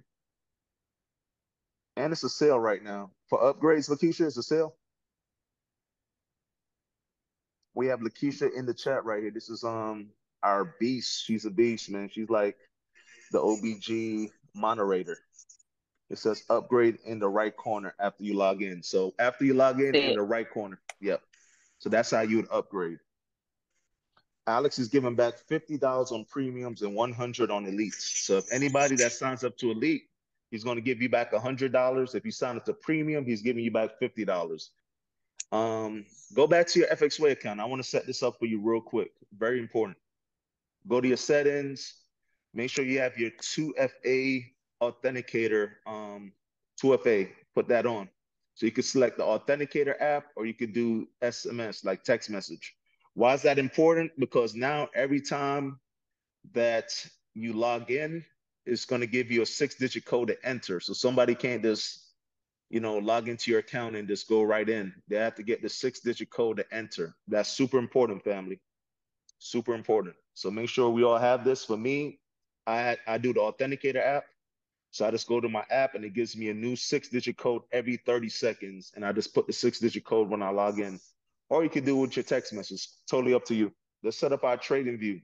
And it's a sale right now for upgrades. Lakeisha, it's a sale. We have Lakeisha in the chat right here. This is our beast. She's a beast, man. She's like the OBG moderator. It says upgrade in the right corner after you log in. So after you log in the right corner. Yep. So that's how you would upgrade. Alex is giving back $50 on premiums and 100 on elites. So if anybody that signs up to elite, he's going to give you back $100. If you sign up to premium, he's giving you back $50. Go back to your FXWay account. I want to set this up for you real quick. Very important. Go to your settings. Make sure you have your 2FA authenticator, 2FA, put that on. So you can select the authenticator app, or you could do SMS, like text message. Why is that important? Because now every time that you log in, it's going to give you a 6-digit code to enter. So somebody can't just, log into your account and just go right in. They have to get the 6-digit code to enter. That's super important, family. Super important. So make sure we all have this. For me, I do the authenticator app. So I just go to my app and it gives me a new 6-digit code every 30 seconds. And I just put the 6-digit code when I log in. Or you can do it with your text message. Totally up to you. Let's set up our trading view.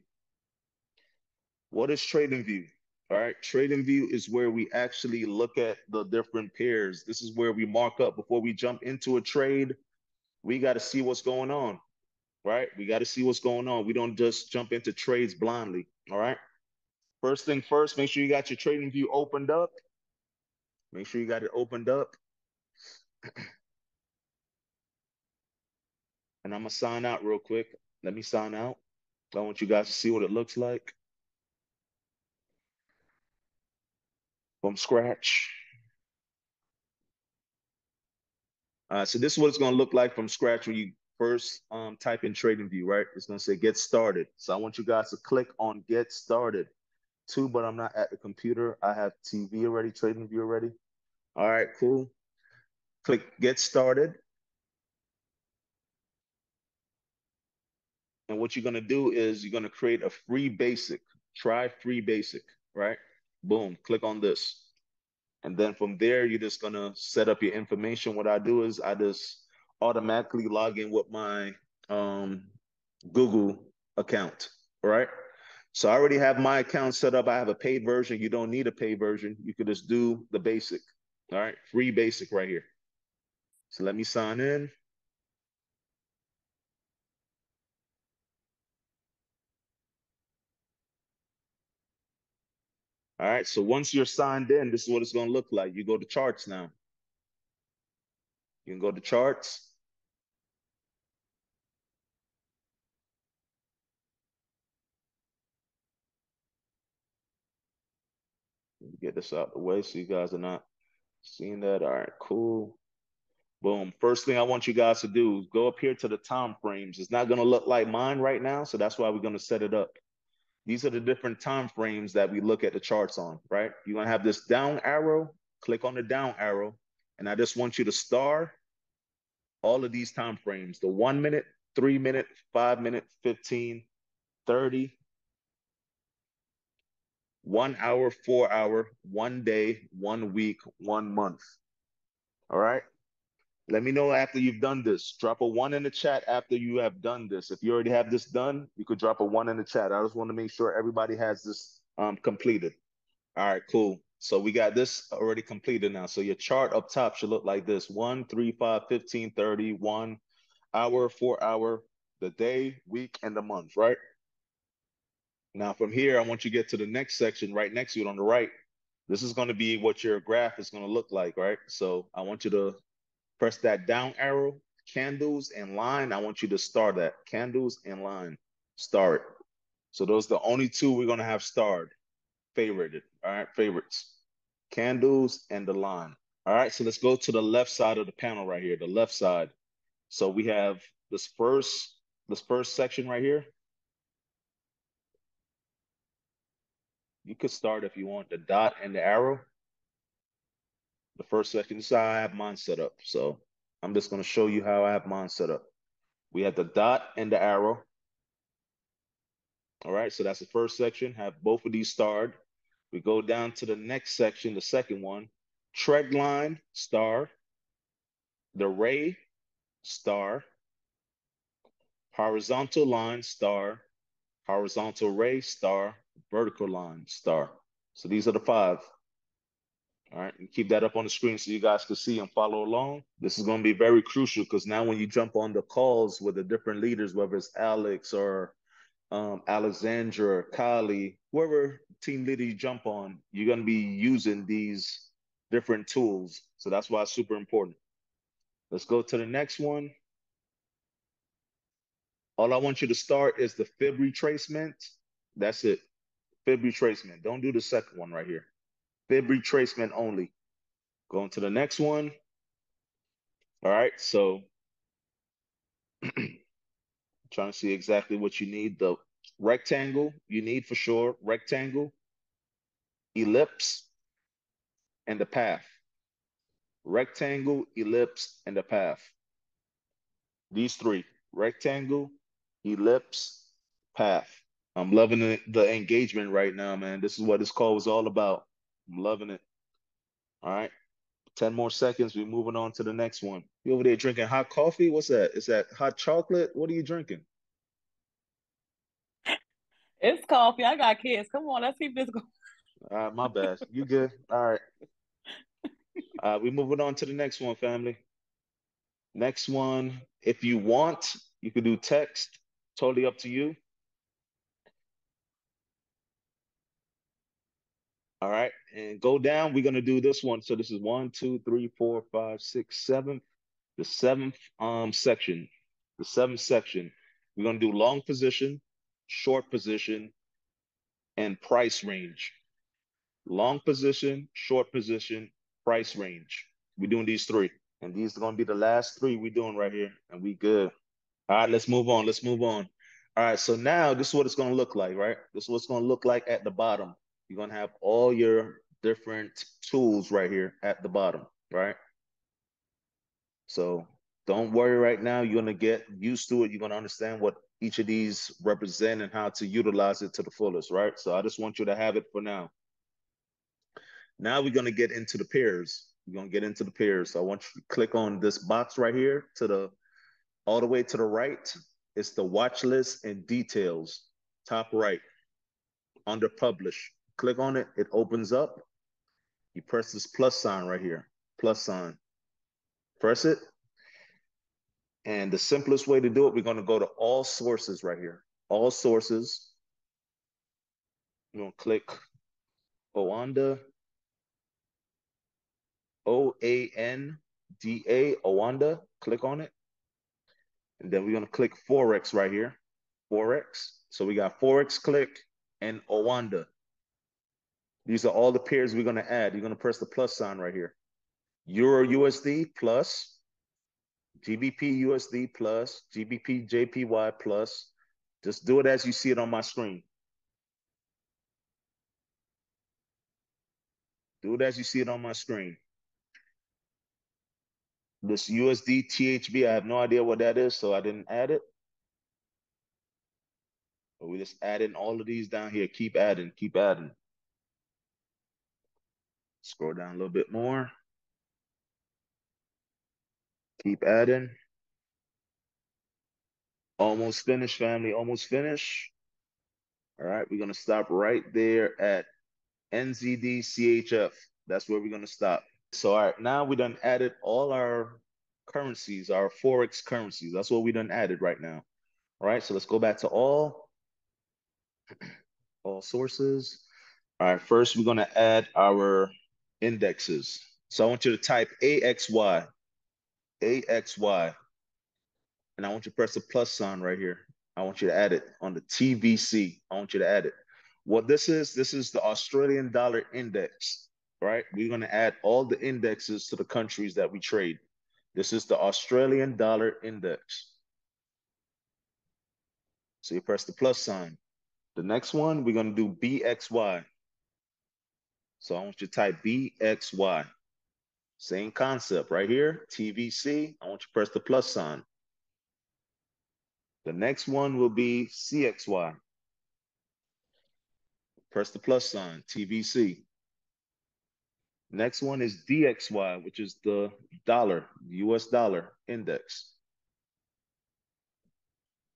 What is trading view? All right. Trading view is where we actually look at the different pairs. This is where we mark up before we jump into a trade. We got to see what's going on. Right? We got to see what's going on. We don't just jump into trades blindly. All right. First thing first, make sure you got your trading view opened up. Make sure you got it opened up. And I'm going to sign out real quick. Let me sign out. I want you guys to see what it looks like from scratch. So this is what it's going to look like from scratch when you first type in trading view, right? It's going to say get started. So I want you guys to click on get started. But I'm not at the computer. I have TV already, trading view already. All right, cool. Click get started. And what you're going to do is you're going to create a free basic. Try free basic, right? Boom, click on this. And then from there, you're just going to set up your information. What I do is I just automatically log in with my Google account, right? So I already have my account set up. I have a paid version. You don't need a paid version. You could just do the basic, all right? Free basic right here. So let me sign in. All right, so once you're signed in, this is what it's going to look like. You go to charts now. You can go to charts. Get this out the way so you guys are not seeing that. All right, cool. Boom. First thing I want you guys to do is go up here to the time frames. It's not going to look like mine right now, so that's why we're going to set it up. These are the different time frames that we look at the charts on, right? You're going to have this down arrow. Click on the down arrow, and I just want you to star all of these time frames: the 1 minute, 3 minute, 5 minute, 15, 30, 1 hour, 4 hour, 1 day, 1 week, 1 month. All right. Let me know after you've done this. Drop a 1 in the chat after you have done this. If you already have this done, you could drop a 1 in the chat. I just want to make sure everybody has this completed. All right, cool. So we got this already completed now. So your chart up top should look like this: 1, 3, 5, 15, 30, 1 hour, 4 hour, the day, week, and the month, right? Now from here, I want you to get to the next section right next to it on the right. This is going to be what your graph is going to look like, right? So I want you to press that down arrow, candles and line. I want you to star that. Candles and line. Star it. So those are the only two we're going to have starred. Favorited. All right, favorites. Candles and the line. All right, so let's go to the left side of the panel right here, the left side. So we have this first section right here. You could start if you want the dot and the arrow. The first section, this is how I have mine set up. So I'm just going to show you how I have mine set up. We have the dot and the arrow. All right, so that's the first section. Have both of these starred. We go down to the next section, the second one. Trend line, star. The ray, star. horizontal line, star, horizontal ray, star, vertical line, star. So these are the five. All right, and keep that up on the screen so you guys can see and follow along. This is going to be very crucial because now when you jump on the calls with the different leaders, whether it's Alex or Alexandra, Kali, whoever team leader you jump on, you're going to be using these different tools. So that's why it's super important. Let's go to the next one. All I want you to start is the fib retracement. That's it. Fib retracement. Don't do the second one right here. Fib retracement only. Going to the next one. All right. So trying to see exactly what you need. The rectangle you need for sure. Rectangle, ellipse, and the path. Rectangle, ellipse, and the path. These three. Rectangle, ellipse, path. I'm loving the engagement right now, man. This is what this call was all about. I'm loving it. All right. 10 more seconds. We're moving on to the next one. You over there drinking hot coffee? What's that? Is that hot chocolate? What are you drinking? It's coffee. I got kids. Come on, let's keep this going. All right, my bad. You good? All right. We're moving on to the next one, family. Next one. If you want, you could do text. Totally up to you. All right. And go down. We're gonna do this one. So this is one, two, three, four, five, six, seven. The seventh section. The seventh section. We're gonna do long position, short position, and price range. Long position, short position, price range. We're doing these three. And these are going to be the last three we're doing right here. And we good. All right, let's move on. Let's move on. All right, so now this is what it's going to look like, right? This is what it's going to look like at the bottom. You're going to have all your different tools right here at the bottom, right? So don't worry right now. You're going to get used to it. You're going to understand what each of these represent and how to utilize it to the fullest, right? So I just want you to have it for now. Now we're going to get into the pairs. We're going to get into the pairs. So I want you to click on this box right here to the all the way to the right. It's the watch list and details, top right, under publish. Click on it. It opens up. You press this plus sign right here, plus sign. Press it. And the simplest way to do it, we're going to go to all sources right here. All sources. You're going to click Oanda, Oanda, Oanda. Click on it. And then we're going to click Forex right here. Forex. So we got Forex click and Oanda. These are all the pairs we're going to add. You're going to press the plus sign right here. Euro USD plus, GBP USD plus, GBP JPY plus. Just do it as you see it on my screen. Do it as you see it on my screen. This USD THB, I have no idea what that is, so I didn't add it. But we just adding all of these down here. Keep adding, keep adding. Scroll down a little bit more. Keep adding. Almost finished, family. Almost finished. All right, we're going to stop right there at NZD CHF. That's where we're going to stop. So, all right, now we done added all our currencies, our Forex currencies. That's what we done added right now. All right, so let's go back to all sources. All right, first we're going to add our indexes. So I want you to type AXY, AXY, and I want you to press the plus sign right here. I want you to add it on the TVC. I want you to add it. What this is the Australian dollar index, right? We're going to add all the indexes to the countries that we trade. This is the Australian dollar index. So you press the plus sign. The next one, we're going to do BXY. So I want you to type BXY. Same concept right here, TVC. I want you to press the plus sign. The next one will be CXY. Press the plus sign, TVC. Next one is DXY, which is the dollar, US dollar index.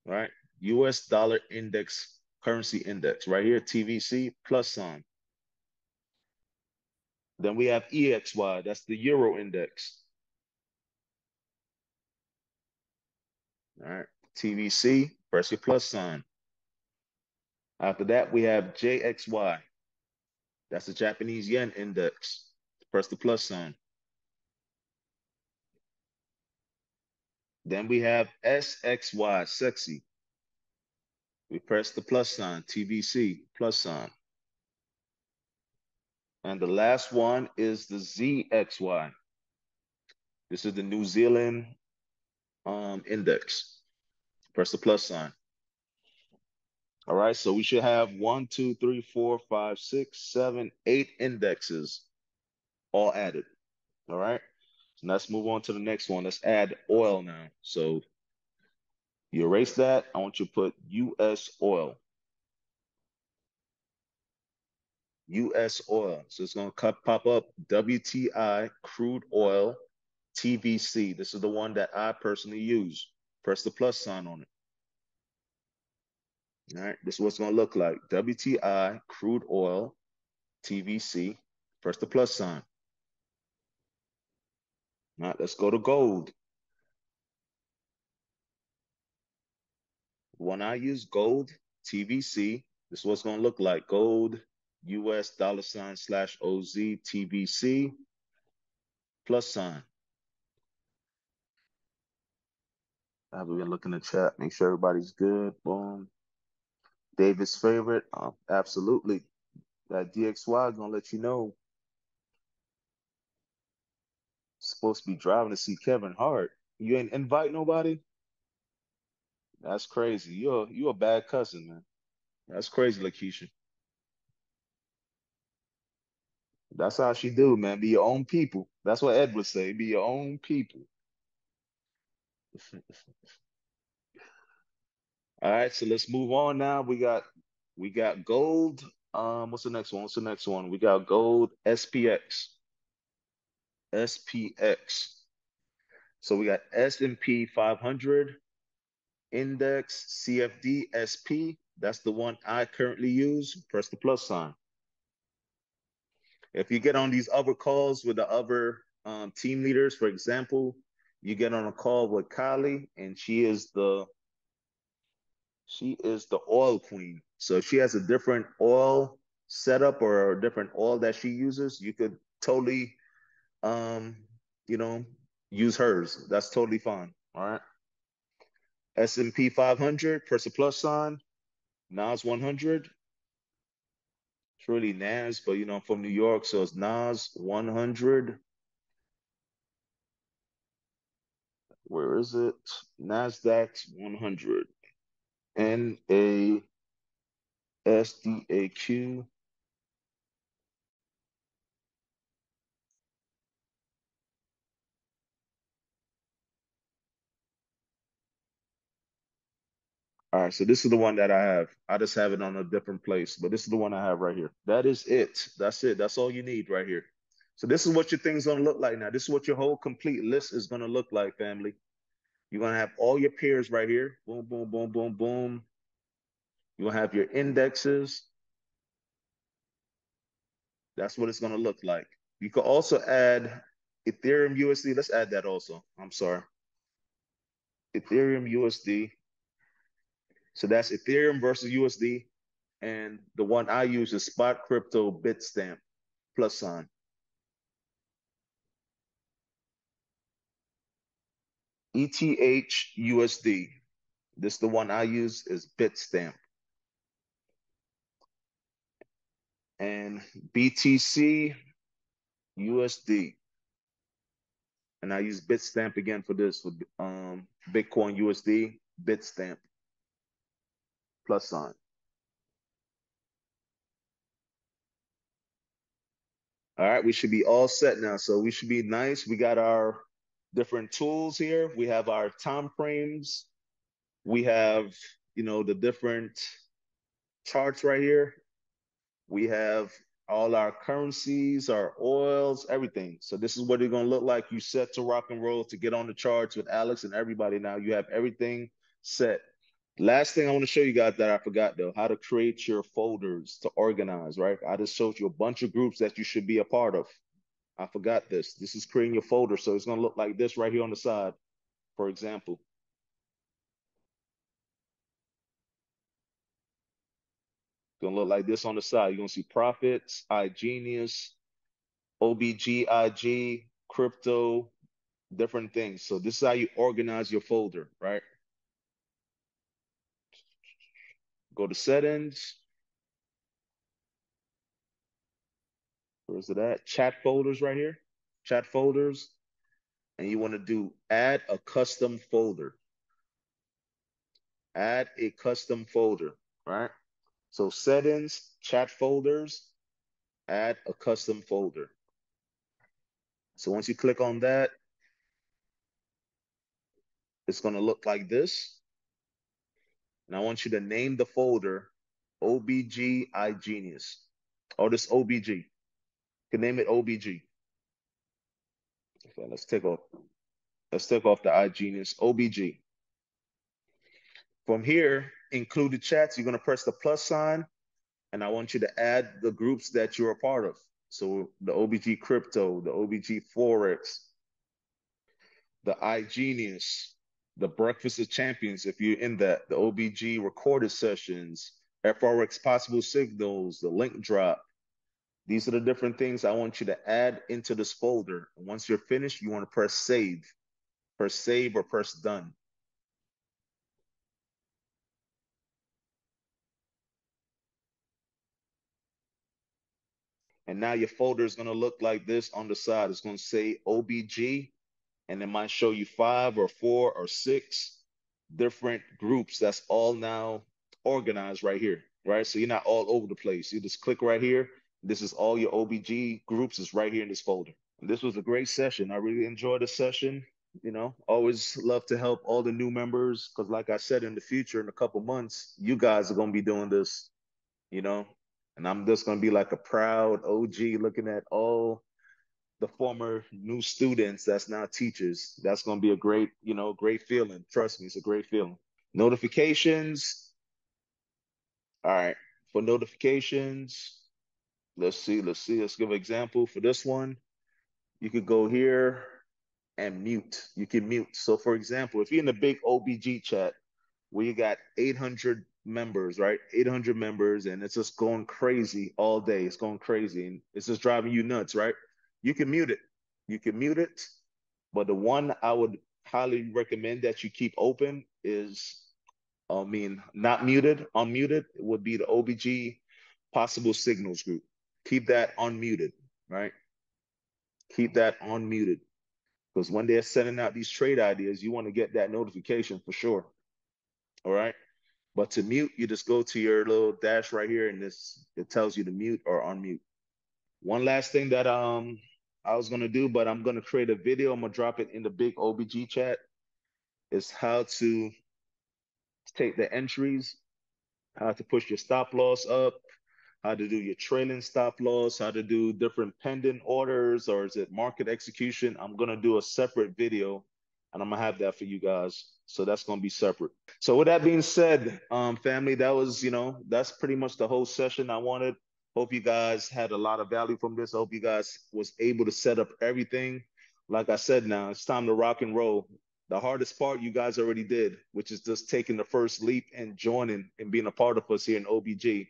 right? US dollar index, currency index, right here, TVC, plus sign. Then we have EXY, that's the euro index. All right, TVC, press your plus sign. After that, we have JXY, that's the Japanese yen index. Press the plus sign. Then we have SXY, sexy. We press the plus sign, TVC, plus sign. And the last one is the ZXY. This is the New Zealand index. Press the plus sign. All right, so we should have 1, 2, 3, 4, 5, 6, 7, 8 indexes all added. All right, so let's move on to the next one. Let's add oil now. So you erase that. I want you to put US oil. US oil. So it's going to pop up WTI, crude oil, TVC. This is the one that I personally use. Press the plus sign on it. All right, this is what it's going to look like. WTI, crude oil, TVC. Press the plus sign. All right, let's go to gold. When I use gold, TVC, this is what it's going to look like. Gold, US dollar sign / OZ, TVC, plus sign. I have a look in the chat, make sure everybody's good. Boom. David's favorite, absolutely. That DXY is gonna let you know. Supposed to be driving to see Kevin Hart. You ain't invite nobody? That's crazy. You a bad cousin, man. That's crazy, Lakeisha. That's how she do, man. Be your own people. That's what Ed would say. Be your own people. All right, so let's move on now. We got gold. What's the next one? What's the next one? We got gold SPX. SPX. So we got S&P 500 index CFD SP. That's the one I currently use. Press the plus sign. If you get on these other calls with the other team leaders, for example, you get on a call with Kylie, and she is the oil queen. So if she has a different oil setup or a different oil that she uses, you could totally um, you know, use hers. That's totally fine. All right. S&P 500, press the plus sign. Nas 100. It's really Nas, but I'm from New York, so it's Nas 100. Where is it? NASDAQ 100. NASDAQ. All right, so this is the one that I have. I just have it on a different place, but this is the one I have right here. That is it. That's it. That's all you need right here. So this is what your thing's gonna look like now. This is what your whole complete list is gonna look like, family. You're gonna have all your pairs right here. Boom, boom, boom, boom, boom. You'll have your indexes. That's what it's gonna look like. You could also add Ethereum USD. Let's add that also. I'm sorry. Ethereum USD. So that's Ethereum versus USD. And the one I use is Spot Crypto Bitstamp plus sign. ETH USD. This the one I use is Bitstamp. And BTC USD. And I use Bitstamp again for this for Bitcoin USD, Bitstamp plus sign. All right, we should be all set now. So we should be nice. We got our different tools here. We have our time frames. We have, the different charts right here. We have all our currencies, our oils, everything. So this is what it's going to look like. You set to rock and roll to get on the charts with Alex and everybody now. You have everything set. Last thing I want to show you guys that I forgot though, how to create your folders to organize, right? I just showed you a bunch of groups that you should be a part of. I forgot this. This is creating your folder. So it's going to look like this right here on the side, for example. It's going to look like this on the side. You're going to see profits, iGenius, OBGIG, crypto, different things. So this is how you organize your folder, right? Go to settings. Where's it at? Chat folders right here. Chat folders. And you want to do add a custom folder. Add a custom folder, right? So settings, chat folders, add a custom folder. So once you click on that, it's going to look like this. And I want you to name the folder OBG iGenius. Or this OBG. You can name it OBG. Okay, let's take off the iGenius OBG. From here, included chats, you're going to press the plus sign, and I want you to add the groups that you're a part of. So the OBG Crypto, the OBG Forex, the iGenius, the Breakfast of Champions, if you're in that, the OBG recorded sessions, FRX possible signals, the link drop. These are the different things I want you to add into this folder. And once you're finished, you want to press save. Press save or press done. And now your folder is going to look like this on the side. It's going to say OBG, and it might show you 5 or 4 or 6 different groups that's all now organized right here, right? So you're not all over the place. You just click right here. This is all your OBG groups is right here in this folder. And this was a great session. I really enjoyed the session. You know, always love to help all the new members because, like I said, in the future, in a couple months, you guys are going to be doing this, you know, and I'm just going to be like a proud OG looking at all the former new students that's now teachers. That's going to be a great, you know, great feeling. Trust me, it's a great feeling. Notifications. All right. For notifications, let's see. Let's give an example for this one. You could go here and mute. You can mute. So for example, if you're in the big OBG chat where you got 800 members, right? 800 members, and it's just going crazy all day. It's going crazy and it's just driving you nuts, right? You can mute it. You can mute it. But the one I would highly recommend that you keep open is, I mean, not muted, unmuted would be the OBG possible signals group. Keep that unmuted, right? Keep that unmuted. Because when they're sending out these trade ideas, you want to get that notification for sure. All right. But to mute, you just go to your little dash right here and it tells you to mute or unmute. One last thing that I was gonna do, but I'm gonna create a video. I'm gonna drop it in the big OBG chat, is how to take the entries, how to push your stop loss up, how to do your trailing stop loss, how to do different pending orders, or is it market execution? I'm gonna do a separate video and I'm gonna have that for you guys. So that's gonna be separate. So with that being said, family, that was, you know, that's pretty much the whole session I wanted. Hope you guys had a lot of value from this. I hope you guys was able to set up everything. Like I said, now it's time to rock and roll. The hardest part you guys already did, which is just taking the first leap and joining and being a part of us here in OBG.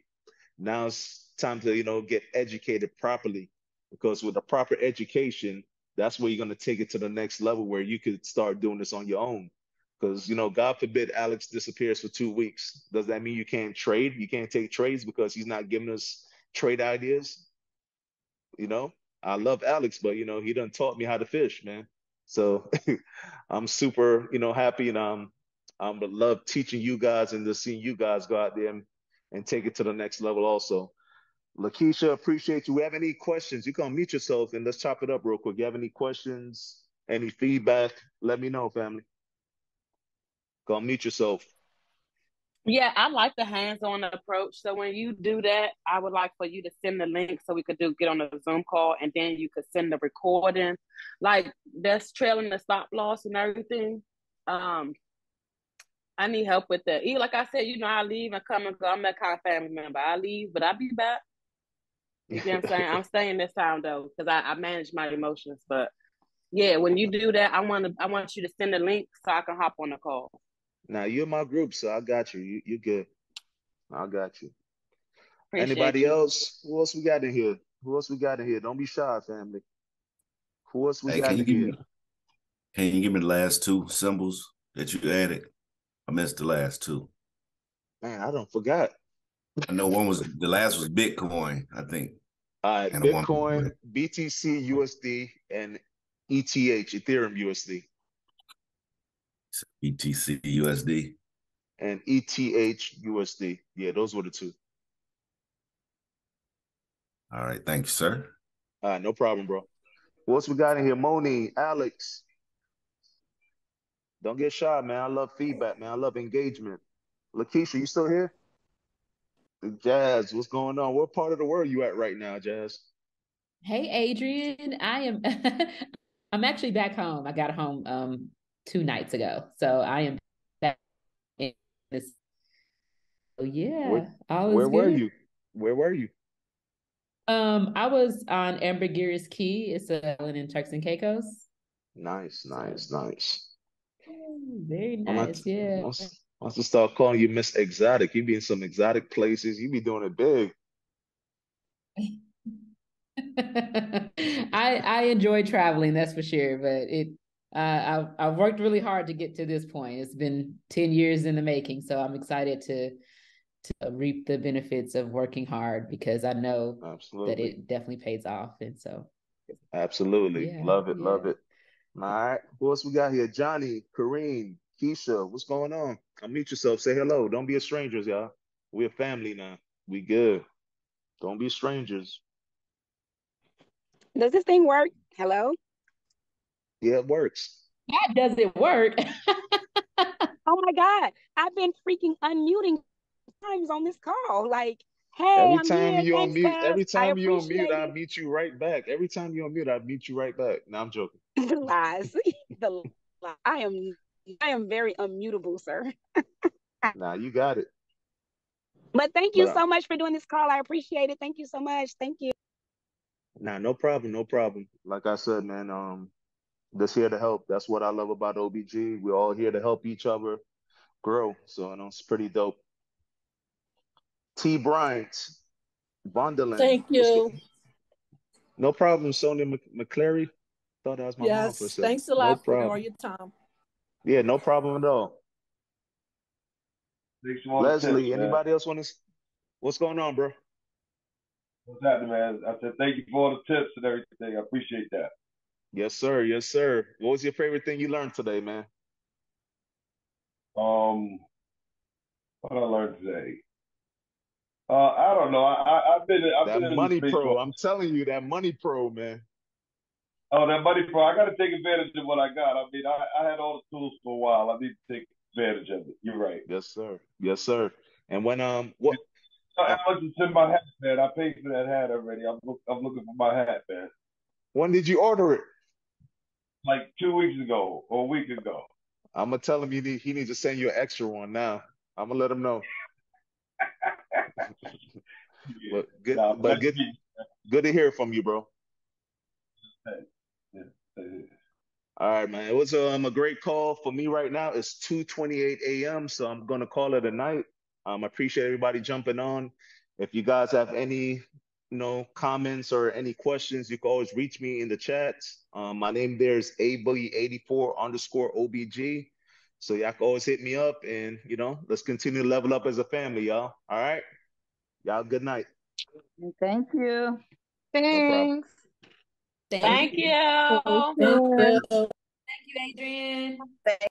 Now it's time to, you know, get educated properly, because with the proper education, that's where you're going to take it to the next level where you could start doing this on your own. Because, you know, God forbid Alex disappears for 2 weeks. Does that mean you can't trade? You can't take trades because he's not giving us trade ideas? You know, I love Alex, but, you know, he done taught me how to fish, man. So I'm super, you know, happy, and I'm love teaching you guys and just seeing you guys go out there and take it to the next level also. Lakeisha, appreciate you. We have any questions? You can unmute yourself and let's chop it up real quick. You have any questions, any feedback? Let me know, family. Go unmute yourself. Yeah, I like the hands-on approach. So when you do that, I would like for you to send the link so we could get on a Zoom call, and then you could send the recording, like that's trailing the stop loss and everything. I need help with that. Even like I said, I leave and come and go. I'm that kind of family member. I leave, but I'll be back. You get what I'm saying? I'm staying this time though, because I manage my emotions. But yeah, when you do that, I want you to send a link so I can hop on the call. Now you're my group, so I got you. You good. I got you. Appreciate Anybody you. else? Who else we got in here? Who else we got in here? Don't be shy, family. Who else we Hey, got in here? can you give me the last two symbols that you added? I missed the last two. Man, I don't forgot. I know the last was Bitcoin, I think. All right, And Bitcoin, BTC USD, and ETH, Ethereum USD. BTC USD. And ETH USD. Yeah, those were the two. All right, thank you, sir. All right, no problem, bro. Who else we got in here? Moni, Alex. Don't get shy, man. I love feedback, man. I love engagement. Lakeisha, you still here? Jazz, what's going on? What part of the world you at right now, Jazz? Hey, Adrian. I am I'm actually back home. I got home 2 nights ago. So I am back in this. So yeah, all Where is were good. you? Where were you? I was on Ambergris Key. It's a island in Turks and Caicos. Nice. Very I'm nice. Yeah. I have to start calling you Miss Exotic. You be in some exotic places. You be doing it big. I enjoy traveling, that's for sure. But I've worked really hard to get to this point. It's been 10 years in the making, so I'm excited to reap the benefits of working hard because I know that it definitely pays off. And so, Absolutely. yeah, Love it. yeah. Love it. All right. Who else we got here? Johnny, Kareem, Keisha. What's going on? Unmute yourself. Say hello. Don't be a strangers, y'all. We're a family now. We good. Don't be strangers. Does this thing work? Hello? Yeah, it works. That does it work? Oh my God. I've been freaking unmuting times on this call. Like, hey, Every I'm time here. you on Thanks, mute, guys. every I time you on mute, appreciate I it. meet you right back. Every time you on mute, I meet you right back. No, I'm joking. The lies. The lies. I am very unmutable, sir. Nah, you got it. But thank you But so much for doing this call. I appreciate it. Thank you so much. Thank you. nah, no problem, no problem. Like I said, man, just here to help. That's what I love about OBG. We're all here to help each other grow. So, it's pretty dope. T. Bryant, Vonderland. Thank you. No problem, Sonia McClary. Thought that was my mom for a Yes, second. thanks a No lot for all problem. your time. Yeah, no problem at all. Thanks for all the tips, Leslie, man. anybody else want to? What's going on, bro? What's happening, man? I said thank you for all the tips and everything. I appreciate that. Yes, sir. Yes, sir. What was your favorite thing you learned today, man? What I learned today? I don't know. I've been That in the money space pro. for. I'm telling you, that money pro, man. Oh, that money pro. I got to take advantage of what I got. I mean, I had all the tools for a while. I need to take advantage of it. You're right. Yes, sir. Yes, sir. And when what? How much is in my hat, man? I paid for that hat already. I'm looking for my hat, man. When did you order it? Like 2 weeks ago or a week ago. I'm gonna tell him he needs to send you an extra one now. I'm gonna let him know. Yeah. But good, Nah, but good to hear from you, bro. Yeah. All right, man. It was a great call for me right now. It's 2:28 a.m., so I'm gonna call it a night. I appreciate everybody jumping on. If you guys have any, comments or any questions, you can always reach me in the chat. My name there is aboogie84_OBG. So y'all can always hit me up and let's continue to level up as a family, y'all. All right. Y'all good night. Thank you. No problem. Thanks. Thank you. Thank you. Thank you, Adrian.